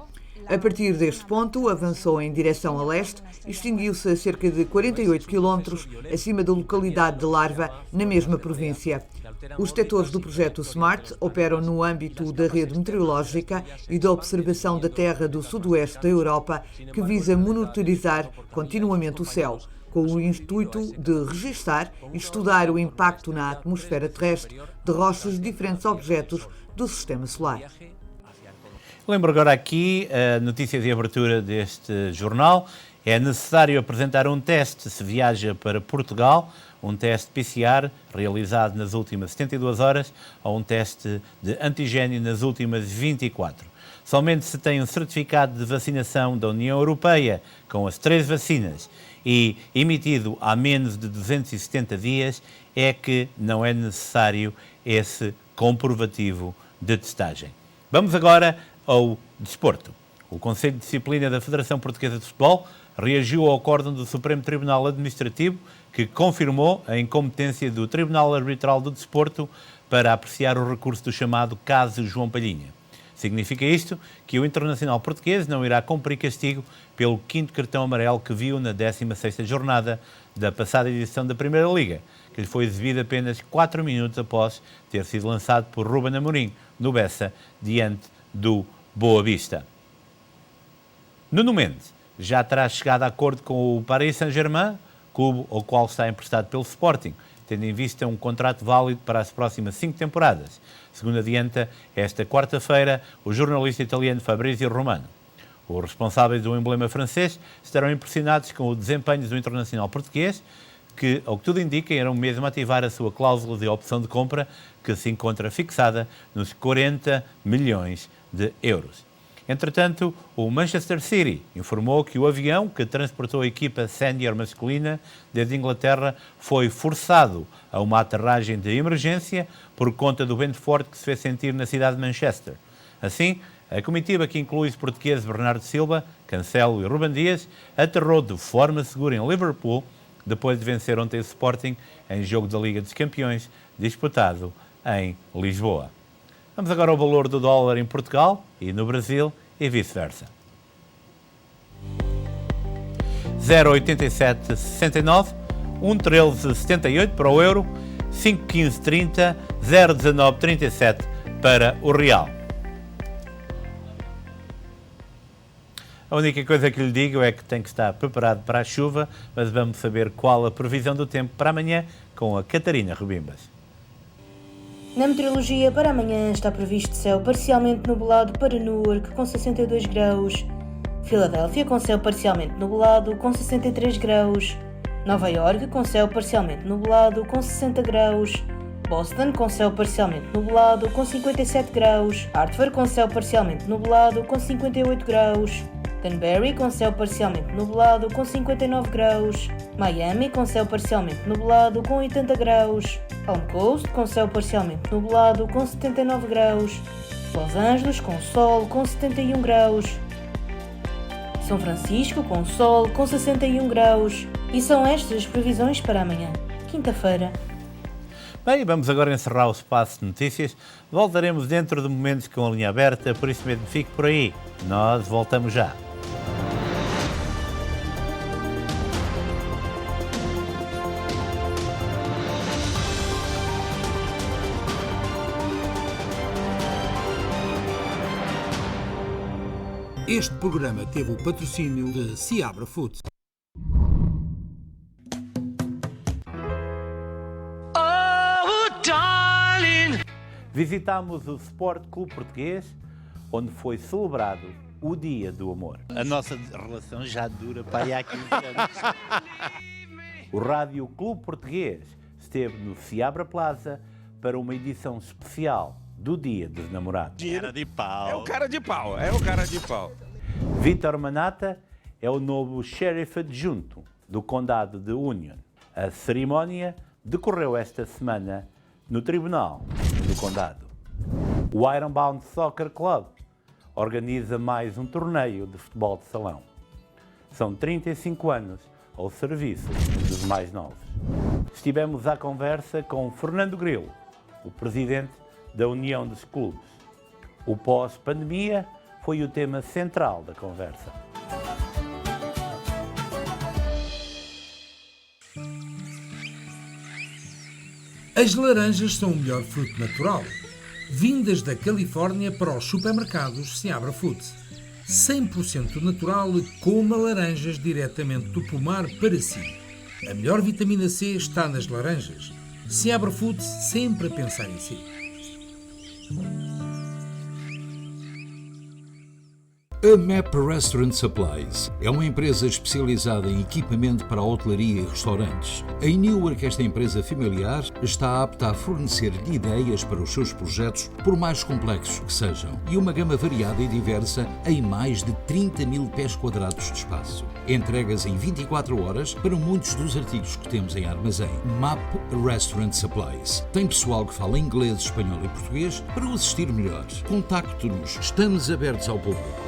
[SPEAKER 4] A partir deste ponto, avançou em direção a leste e extinguiu-se a cerca de 48 km acima da localidade de Larva, na mesma província. Os detectores do projeto SMART operam no âmbito da rede meteorológica e da observação da Terra do sudoeste da Europa, que visa monitorizar continuamente o céu, com o intuito de registar e estudar o impacto na atmosfera terrestre de rochas de diferentes objetos do Sistema Solar.
[SPEAKER 2] Lembro agora aqui a notícia de abertura deste jornal. É necessário apresentar um teste se viaja para Portugal, um teste PCR realizado nas últimas 72 horas ou um teste de antigênio nas últimas 24. Somente se tem um certificado de vacinação da União Europeia com as 3 vacinas e emitido há menos de 270 dias é que não é necessário esse comprovativo de testagem. Vamos agora ao desporto. O Conselho de Disciplina da Federação Portuguesa de Futebol reagiu ao acórdão do Supremo Tribunal Administrativo que confirmou a incompetência do Tribunal Arbitral do Desporto para apreciar o recurso do chamado caso João Palhinha. Significa isto que o Internacional Português não irá cumprir castigo pelo 5º cartão amarelo que viu na 16ª jornada da passada edição da Primeira Liga, que lhe foi exibido apenas 4 minutos após ter sido lançado por Ruben Amorim no Bessa, diante do Boa Vista. Nuno Mendes já terá chegado a acordo com o Paris Saint-Germain, clube ao qual está emprestado pelo Sporting, tendo em vista um contrato válido para as próximas 5 temporadas, segundo adianta esta quarta-feira o jornalista italiano Fabrizio Romano. Os responsáveis do emblema francês estarão impressionados com o desempenho do internacional português, que, ao que tudo indica, irão mesmo ativar a sua cláusula de opção de compra, que se encontra fixada nos 40 milhões de euros. Entretanto, o Manchester City informou que o avião que transportou a equipa sénior masculina desde Inglaterra foi forçado a uma aterragem de emergência por conta do vento forte que se fez sentir na cidade de Manchester. Assim, a comitiva, que inclui os portugueses Bernardo Silva, Cancelo e Ruben Dias, aterrou de forma segura em Liverpool, depois de vencer ontem o Sporting em jogo da Liga dos Campeões, disputado em Lisboa. Vamos agora ao valor do dólar em Portugal e no Brasil e vice-versa. 0,8769, 1,1378 para o euro, 5,1530, 0,1937 para o real. A única coisa que lhe digo é que tem que estar preparado para a chuva, mas vamos saber qual a previsão do tempo para amanhã com a Catarina Rubimbas.
[SPEAKER 3] Na meteorologia, para amanhã está previsto céu parcialmente nublado para Newark, com 62 graus. Filadélfia, com céu parcialmente nublado, com 63 graus. Nova Iorque, com céu parcialmente nublado, com 60 graus. Boston, com céu parcialmente nublado, com 57 graus. Hartford, com céu parcialmente nublado, com 58 graus. Canberra, com céu parcialmente nublado, com 59 graus. Miami, com céu parcialmente nublado, com 80 graus. Palm Coast, com céu parcialmente nublado, com 79 graus. Los Angeles, com sol, com 71 graus. São Francisco, com sol, com 61 graus. E são estas as previsões para amanhã, quinta-feira.
[SPEAKER 2] Bem, vamos agora encerrar o espaço de notícias. Voltaremos dentro de momentos com a linha aberta, por isso mesmo fique por aí. Nós voltamos já.
[SPEAKER 1] Este programa teve o patrocínio de Seabra Foods.
[SPEAKER 2] Visitámos o Sport Clube Português, onde foi celebrado o Dia do Amor. A nossa relação já dura para aí há 15 anos. O Rádio Clube Português esteve no Seabra Plaza para uma edição especial do Dia dos Namorados.
[SPEAKER 14] Cara de pau.
[SPEAKER 15] É o cara de pau, é o cara de pau.
[SPEAKER 2] Vítor Manata é o novo xerife adjunto do Condado de Union. A cerimónia decorreu esta semana no Tribunal do Condado. O Ironbound Soccer Club organiza mais um torneio de futebol de salão. São 35 anos ao serviço dos mais novos. Estivemos à conversa com Fernando Grilo, o presidente da União dos Clubes. O pós-pandemia foi o tema central da conversa.
[SPEAKER 1] As laranjas são o melhor fruto natural. Vindas da Califórnia para os supermercados Seabra Foods. 100% natural, coma laranjas diretamente do pomar para si. A melhor vitamina C está nas laranjas. Seabra Foods, sempre a pensar em si.
[SPEAKER 11] A MAP Restaurant Supplies é uma empresa especializada em equipamento para hotelaria e restaurantes. Em Newark, esta empresa familiar está apta a fornecer-lhe ideias para os seus projetos, por mais complexos que sejam, e uma gama variada e diversa em mais de 30 mil pés quadrados de espaço. Entregas em 24 horas para muitos dos artigos que temos em armazém. MAP Restaurant Supplies. Tem pessoal que fala inglês, espanhol e português para o assistir melhor. Contacte-nos. Estamos abertos ao público.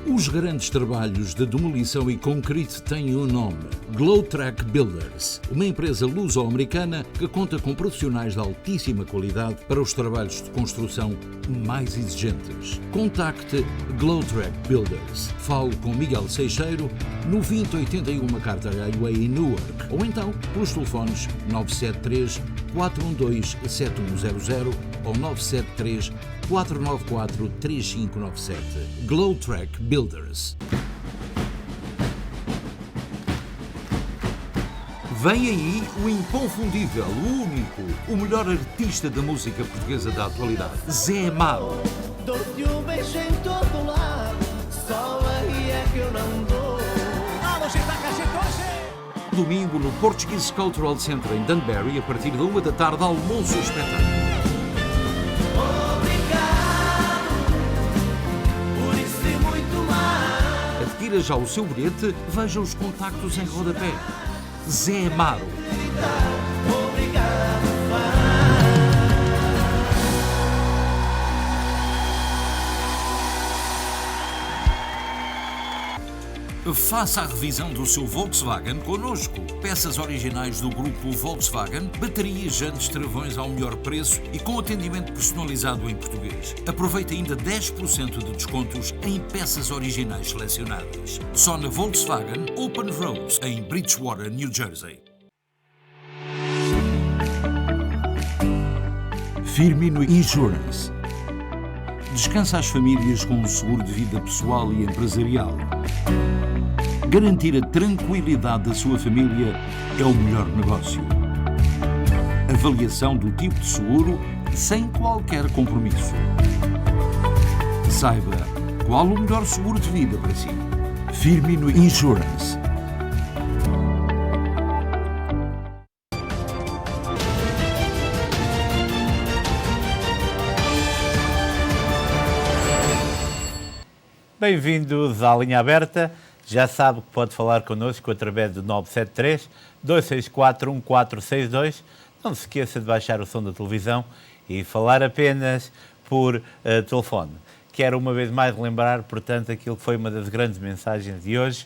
[SPEAKER 11] Os grandes trabalhos de demolição e concreto têm um nome: Glowtrack Builders, uma empresa luso-americana que conta com profissionais de altíssima qualidade para os trabalhos de construção mais exigentes. Contacte Glowtrack Builders. Fale com Miguel Seixeiro no 2081 MacArthur Highway em Newark, ou então pelos telefones 973 412 7100 ou 973 494 3597. Glowtrack Builders. Vem aí o inconfundível, o único, o melhor artista da música portuguesa da atualidade, Zé Amaro.
[SPEAKER 14] Dou-te um beijo em todo lado, só aí é que eu não dou.
[SPEAKER 11] Domingo no Portuguese Cultural Center em Dunbury, a partir da 1 da tarde, almoço e espetáculo. Adquira já o seu bilhete, veja os contactos em rodapé. Zé Amaro. Faça a revisão do seu Volkswagen connosco. Peças originais do grupo Volkswagen, baterias, jantes, travões ao melhor preço e com atendimento personalizado em português. Aproveite ainda 10% de descontos em peças originais selecionadas. Só na Volkswagen Open Roads, em Bridgewater, New Jersey. Firmino Insurance. Descansa as famílias com um seguro de vida pessoal e empresarial. Garantir a tranquilidade da sua família é o melhor negócio. Avaliação do tipo de seguro sem qualquer compromisso. Saiba qual o melhor seguro de vida para si. Firmino Insurance.
[SPEAKER 2] Bem-vindos à Linha Aberta. Já sabe que pode falar connosco através do 973-264-1462. Não se esqueça de baixar o som da televisão e falar apenas por telefone. Quero uma vez mais relembrar, portanto, aquilo que foi uma das grandes mensagens de hoje.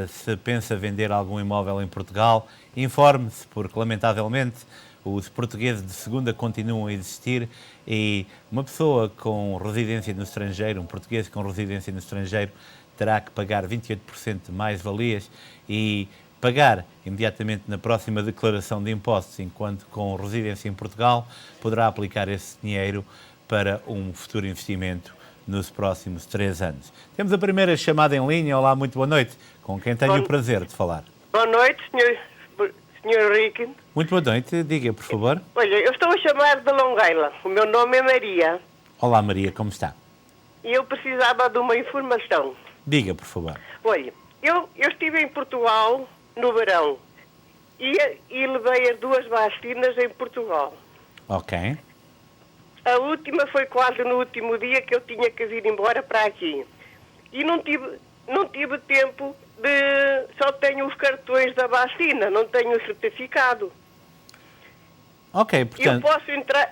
[SPEAKER 2] Se pensa vender algum imóvel em Portugal, informe-se, porque lamentavelmente os portugueses de segunda continuam a existir e uma pessoa com residência no estrangeiro, um português com residência no estrangeiro, terá que pagar 28% de mais-valias e pagar imediatamente na próxima declaração de impostos, enquanto com residência em Portugal poderá aplicar esse dinheiro para um futuro investimento nos próximos 3 anos. Temos a primeira chamada em linha. Olá, muito boa noite. Com quem tenho o prazer de falar?
[SPEAKER 16] Boa noite, senhor Henrique.
[SPEAKER 2] Muito boa noite. Diga, por favor.
[SPEAKER 16] Olha, eu estou a chamar de Long Island. O meu nome é Maria.
[SPEAKER 2] Olá, Maria. Como está?
[SPEAKER 16] E eu precisava de uma informação.
[SPEAKER 2] Diga, por favor.
[SPEAKER 16] Olha, eu estive em Portugal no verão e levei as 2 vacinas em Portugal.
[SPEAKER 2] Ok.
[SPEAKER 16] A última foi quase no último dia que eu tinha que vir embora para aqui. E não tive tempo de... Só tenho os cartões da vacina, não tenho o certificado.
[SPEAKER 2] Ok, portanto...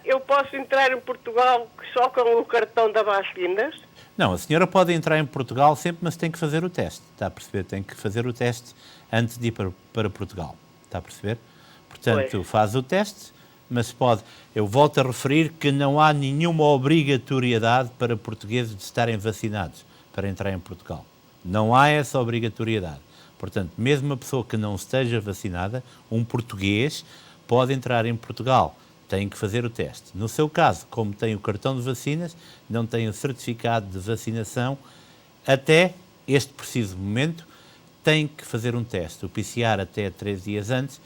[SPEAKER 16] Eu posso entrar em Portugal só com o cartão da vacinas?
[SPEAKER 2] Não, a senhora pode entrar em Portugal sempre, mas tem que fazer o teste, está a perceber? Tem que fazer o teste antes de ir para Portugal, está a perceber? Portanto, faz o teste, mas pode... Eu volto a referir que não há nenhuma obrigatoriedade para portugueses de estarem vacinados para entrar em Portugal. Não há essa obrigatoriedade. Portanto, mesmo uma pessoa que não esteja vacinada, um português, pode entrar em Portugal. Tem que fazer o teste. No seu caso, como tem o cartão de vacinas, não tem o certificado de vacinação, até este preciso momento, tem que fazer um teste. O PCR até 3 dias antes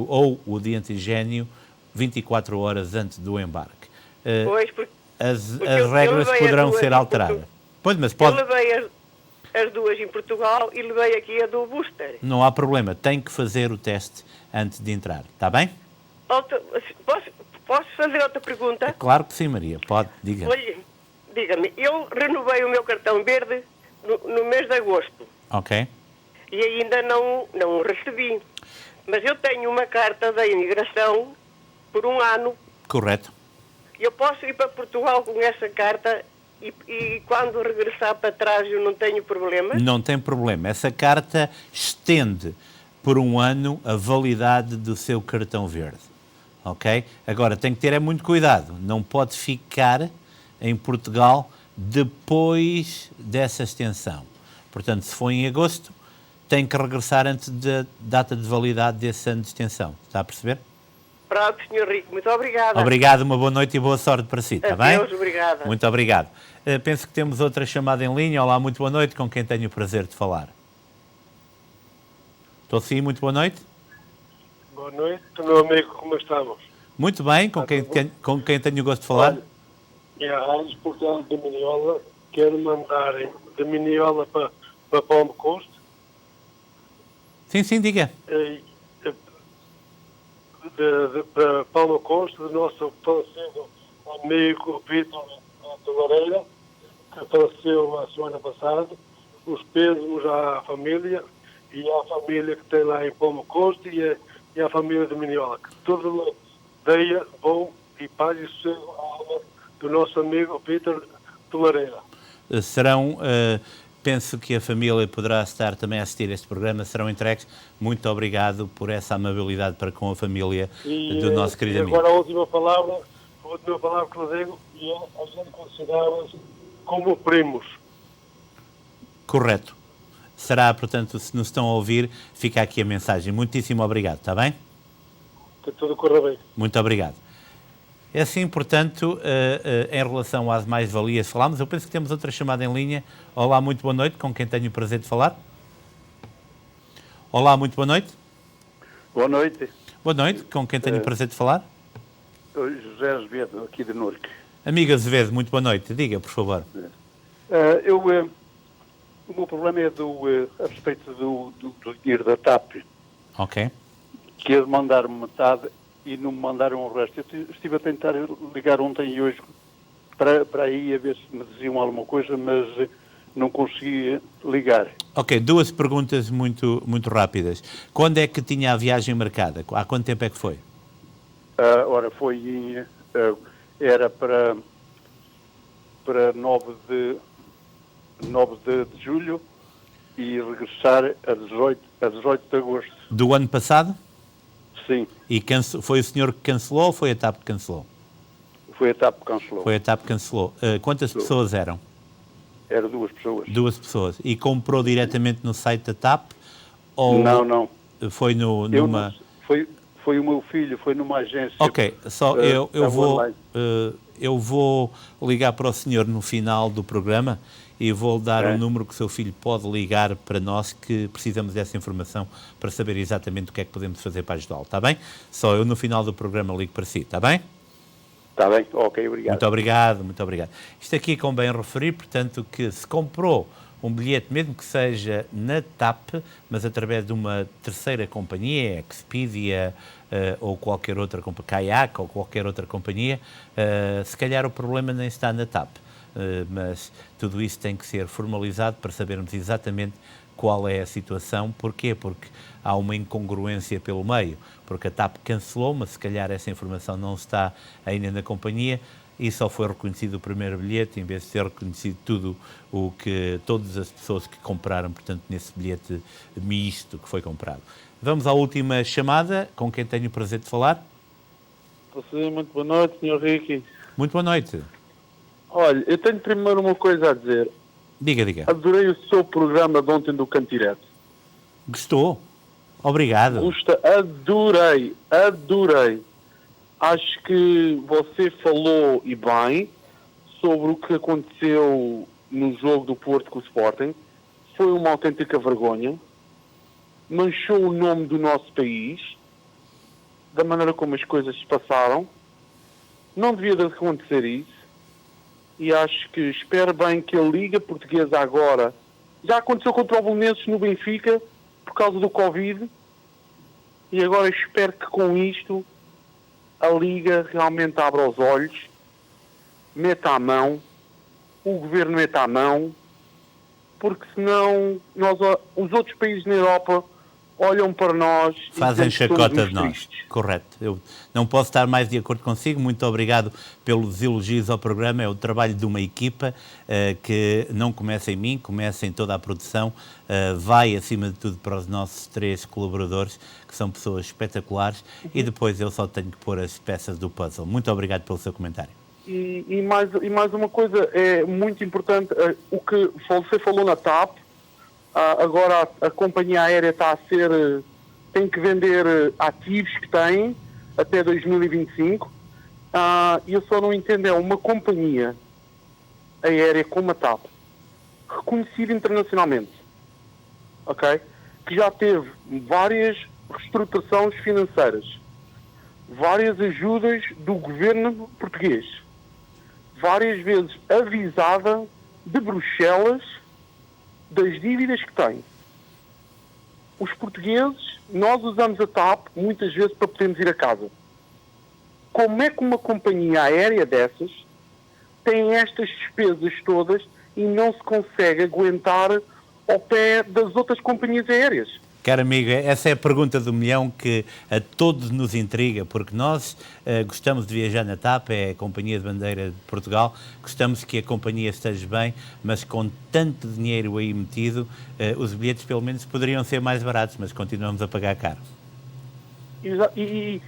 [SPEAKER 2] ou o de antigênio 24 horas antes do embarque. As regras poderão ser alteradas. Pois, mas pode...
[SPEAKER 16] Eu levei as duas em Portugal e levei aqui a do booster.
[SPEAKER 2] Não há problema, tem que fazer o teste antes de entrar, está bem?
[SPEAKER 16] Posso fazer outra pergunta?
[SPEAKER 2] Claro que sim, Maria, pode, diga.
[SPEAKER 16] Olhe, diga-me, eu renovei o meu cartão verde no mês de agosto.
[SPEAKER 2] Ok.
[SPEAKER 16] E ainda não o recebi. Mas eu tenho uma carta da imigração por 1 ano.
[SPEAKER 2] Correto.
[SPEAKER 16] Eu posso ir para Portugal com essa carta e quando regressar para trás eu não tenho problema?
[SPEAKER 2] Não tem problema. Essa carta estende por 1 ano a validade do seu cartão verde. Ok? Agora, tem que ter muito cuidado. Não pode ficar em Portugal depois dessa extensão. Portanto, se for em agosto, tem que regressar antes da data de validade desse ano de extensão. Está a perceber?
[SPEAKER 16] Pronto, Sr. Rico, muito obrigada.
[SPEAKER 2] Obrigado, uma boa noite e boa sorte para si, está bem?
[SPEAKER 16] Adeus, obrigada.
[SPEAKER 2] Muito obrigado. Penso que temos outra chamada em linha. Olá, muito boa noite, com quem tenho o prazer de falar. Estou sim, muito boa noite.
[SPEAKER 17] Boa noite, meu amigo, como estamos?
[SPEAKER 2] Muito bem, com quem tenho o gosto de falar?
[SPEAKER 17] É a Raiz Portal de Miniola. Quero mandar de Miniola para Palmo Costo.
[SPEAKER 2] Sim, diga.
[SPEAKER 17] Para Palmo Costo, do nosso falecido amigo Vítor Lareira, que faleceu a semana passada. Os pésamos à família e à família que tem lá em Palmo Costo e à família de Miniola. Que toda deia bom e paz e sossego à alma do nosso amigo Vítor Lareira.
[SPEAKER 2] Penso que a família poderá estar também a assistir a este programa, serão entregues. Muito obrigado por essa amabilidade para com a família do nosso querido amigo.
[SPEAKER 17] E agora a última palavra que eu digo, e a gente considera-os como primos.
[SPEAKER 2] Correto. Será, portanto, se nos estão a ouvir, fica aqui a mensagem. Muitíssimo obrigado, está bem?
[SPEAKER 17] Que tudo corra bem.
[SPEAKER 2] Muito obrigado. É assim, portanto, em relação às mais-valias falámos. Eu penso que temos outra chamada em linha. Olá, muito boa noite, com quem tenho o prazer de falar. Olá, muito boa noite.
[SPEAKER 18] Boa noite.
[SPEAKER 2] Boa noite, com quem tenho o prazer de falar.
[SPEAKER 18] José Azevedo, aqui de Nurque.
[SPEAKER 2] Amigo Azevedo, muito boa noite. Diga, por favor.
[SPEAKER 18] O meu problema é a respeito do dinheiro da TAP.
[SPEAKER 2] Ok.
[SPEAKER 18] Que eles mandaram metade e não me mandaram o resto. Eu estive a tentar ligar ontem e hoje para aí a ver se me diziam alguma coisa, mas não consegui ligar.
[SPEAKER 2] Ok, 2 perguntas muito rápidas. Quando é que tinha a viagem marcada? Há quanto tempo é que foi?
[SPEAKER 18] Ora, foi era para 9 de julho e regressar a 18 de agosto.
[SPEAKER 2] Do ano passado?
[SPEAKER 18] Sim.
[SPEAKER 2] E foi o senhor que cancelou ou foi a TAP que cancelou?
[SPEAKER 18] Foi a TAP que cancelou.
[SPEAKER 2] Foi a TAP que cancelou. Quantas pessoas eram?
[SPEAKER 18] Eram 2 pessoas.
[SPEAKER 2] 2 pessoas. E comprou diretamente no site da TAP? Ou
[SPEAKER 18] não.
[SPEAKER 2] Foi numa...
[SPEAKER 18] Foi o meu filho, foi numa agência.
[SPEAKER 2] Ok, eu vou ligar para o senhor no final do programa e vou dar o número que o seu filho pode ligar para nós, que precisamos dessa informação para saber exatamente o que é que podemos fazer para ajudá-lo, está bem? Só eu no final do programa ligo para si, está bem?
[SPEAKER 18] Está bem, ok, obrigado.
[SPEAKER 2] Muito obrigado. Isto aqui convém referir, portanto, que se comprou um bilhete, mesmo que seja na TAP, mas através de uma terceira companhia, Expedia ou qualquer outra companhia, Kayak ou qualquer outra companhia, se calhar o problema nem está na TAP. Mas tudo isso tem que ser formalizado para sabermos exatamente qual é a situação. Porquê? Porque há uma incongruência pelo meio, porque a TAP cancelou, mas se calhar essa informação não está ainda na companhia e só foi reconhecido o primeiro bilhete, em vez de ser reconhecido todas as pessoas que compraram, portanto, nesse bilhete misto que foi comprado. Vamos à última chamada, com quem tenho o prazer de falar.
[SPEAKER 19] Muito boa noite, Sr. Ricky.
[SPEAKER 2] Muito boa noite.
[SPEAKER 19] Olha, eu tenho primeiro uma coisa a dizer.
[SPEAKER 2] Diga.
[SPEAKER 19] Adorei o seu programa de ontem do Cantirete.
[SPEAKER 2] Gostou? Obrigado.
[SPEAKER 19] Adorei. Acho que você falou, e bem, sobre o que aconteceu no jogo do Porto com o Sporting. Foi uma autêntica vergonha. Manchou o nome do nosso país, da maneira como as coisas se passaram. Não devia de acontecer isso. E acho que espero bem que a Liga Portuguesa agora... Já aconteceu contra o Belenenses no Benfica, por causa do Covid. E agora espero que com isto a Liga realmente abra os olhos, meta a mão, o Governo meta a mão, porque senão os outros países na Europa olham para nós e
[SPEAKER 2] fazem chacota de nós.
[SPEAKER 19] Tristes.
[SPEAKER 2] Correto. Eu não posso estar mais de acordo consigo. Muito obrigado pelos elogios ao programa. É o trabalho de uma equipa que não começa em mim, começa em toda a produção. Vai, acima de tudo, para os nossos 3 colaboradores, que são pessoas espetaculares, e depois eu só tenho que pôr as peças do puzzle. Muito obrigado pelo seu comentário.
[SPEAKER 19] E mais uma coisa é muito importante, o que você falou na TAP. Agora a companhia aérea tem que vender ativos que tem até 2025. E eu só não entendo, é uma companhia aérea como a TAP, reconhecida internacionalmente, ok? Que já teve várias reestruturações financeiras, várias ajudas do governo português, várias vezes avisada de Bruxelas das dívidas que tem. Os portugueses, nós usamos a TAP muitas vezes para podermos ir a casa. Como é que uma companhia aérea dessas tem estas despesas todas e não se consegue aguentar ao pé das outras companhias aéreas?
[SPEAKER 2] Caro amigo, essa é a pergunta do milhão que a todos nos intriga, porque nós gostamos de viajar na TAP, é a companhia de bandeira de Portugal, gostamos que a companhia esteja bem, mas com tanto dinheiro aí metido, os bilhetes pelo menos poderiam ser mais baratos, mas continuamos a pagar caro.
[SPEAKER 19] E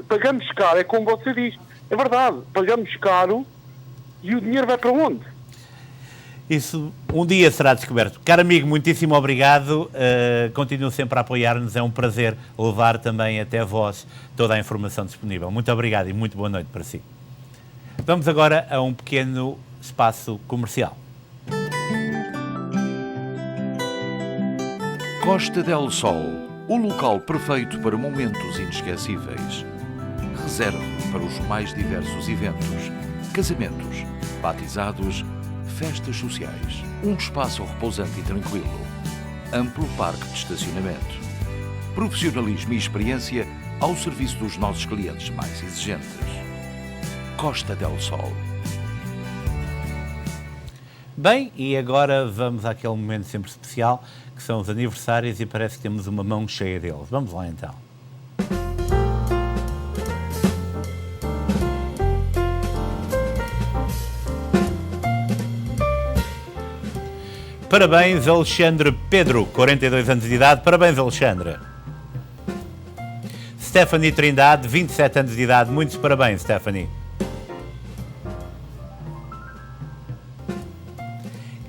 [SPEAKER 19] pagamos caro, é como você diz, é verdade, pagamos caro e o dinheiro vai para onde?
[SPEAKER 2] Isso um dia será descoberto. Caro amigo, muitíssimo obrigado. Continuo sempre a apoiar-nos. É um prazer levar também até vós toda a informação disponível. Muito obrigado e muito boa noite para si. Vamos agora a um pequeno espaço comercial.
[SPEAKER 11] Costa del Sol, o local perfeito para momentos inesquecíveis. Reserve para os mais diversos eventos, casamentos, batizados, festas sociais, um espaço repousante e tranquilo, amplo parque de estacionamento, profissionalismo e experiência ao serviço dos nossos clientes mais exigentes. Costa del Sol.
[SPEAKER 2] Bem, e agora vamos àquele momento sempre especial, que são os aniversários, e parece que temos uma mão cheia deles. Vamos lá então. Parabéns, Alexandre Pedro, 42 anos de idade. Parabéns, Alexandre. Stephanie Trindade, 27 anos de idade. Muitos parabéns, Stephanie.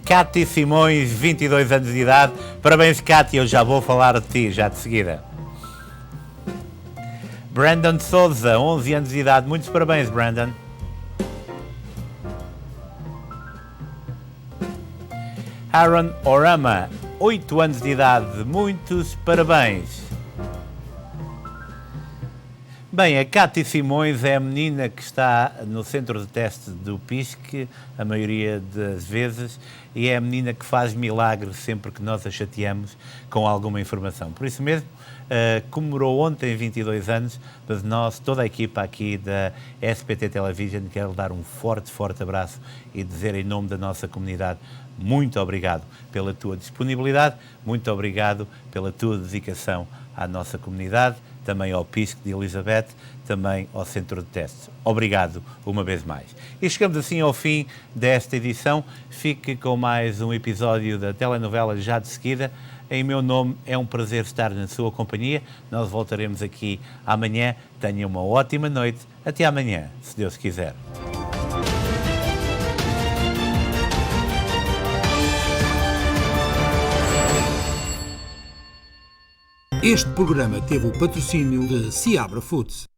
[SPEAKER 2] Cátia Simões, 22 anos de idade. Parabéns, Cátia. Eu já vou falar de ti, já de seguida. Brandon Souza, 11 anos de idade. Muitos parabéns, Brandon. Aaron Orama, 8 anos de idade, muitos parabéns. Bem, a Cátia Simões é a menina que está no centro de teste do PISC, a maioria das vezes, e é a menina que faz milagre sempre que nós a chateamos com alguma informação. Por isso mesmo, comemorou ontem 22 anos, mas nós, toda a equipa aqui da SBT Television, quero dar um forte, forte abraço e dizer em nome da nossa comunidade, muito obrigado pela tua disponibilidade, muito obrigado pela tua dedicação à nossa comunidade, também ao PISC de Elizabeth, também ao Centro de Testes. Obrigado uma vez mais. E chegamos assim ao fim desta edição. Fique com mais um episódio da telenovela já de seguida. Em meu nome, é um prazer estar na sua companhia. Nós voltaremos aqui amanhã. Tenha uma ótima noite. Até amanhã, se Deus quiser.
[SPEAKER 1] Este programa teve o patrocínio de Seabra Foods.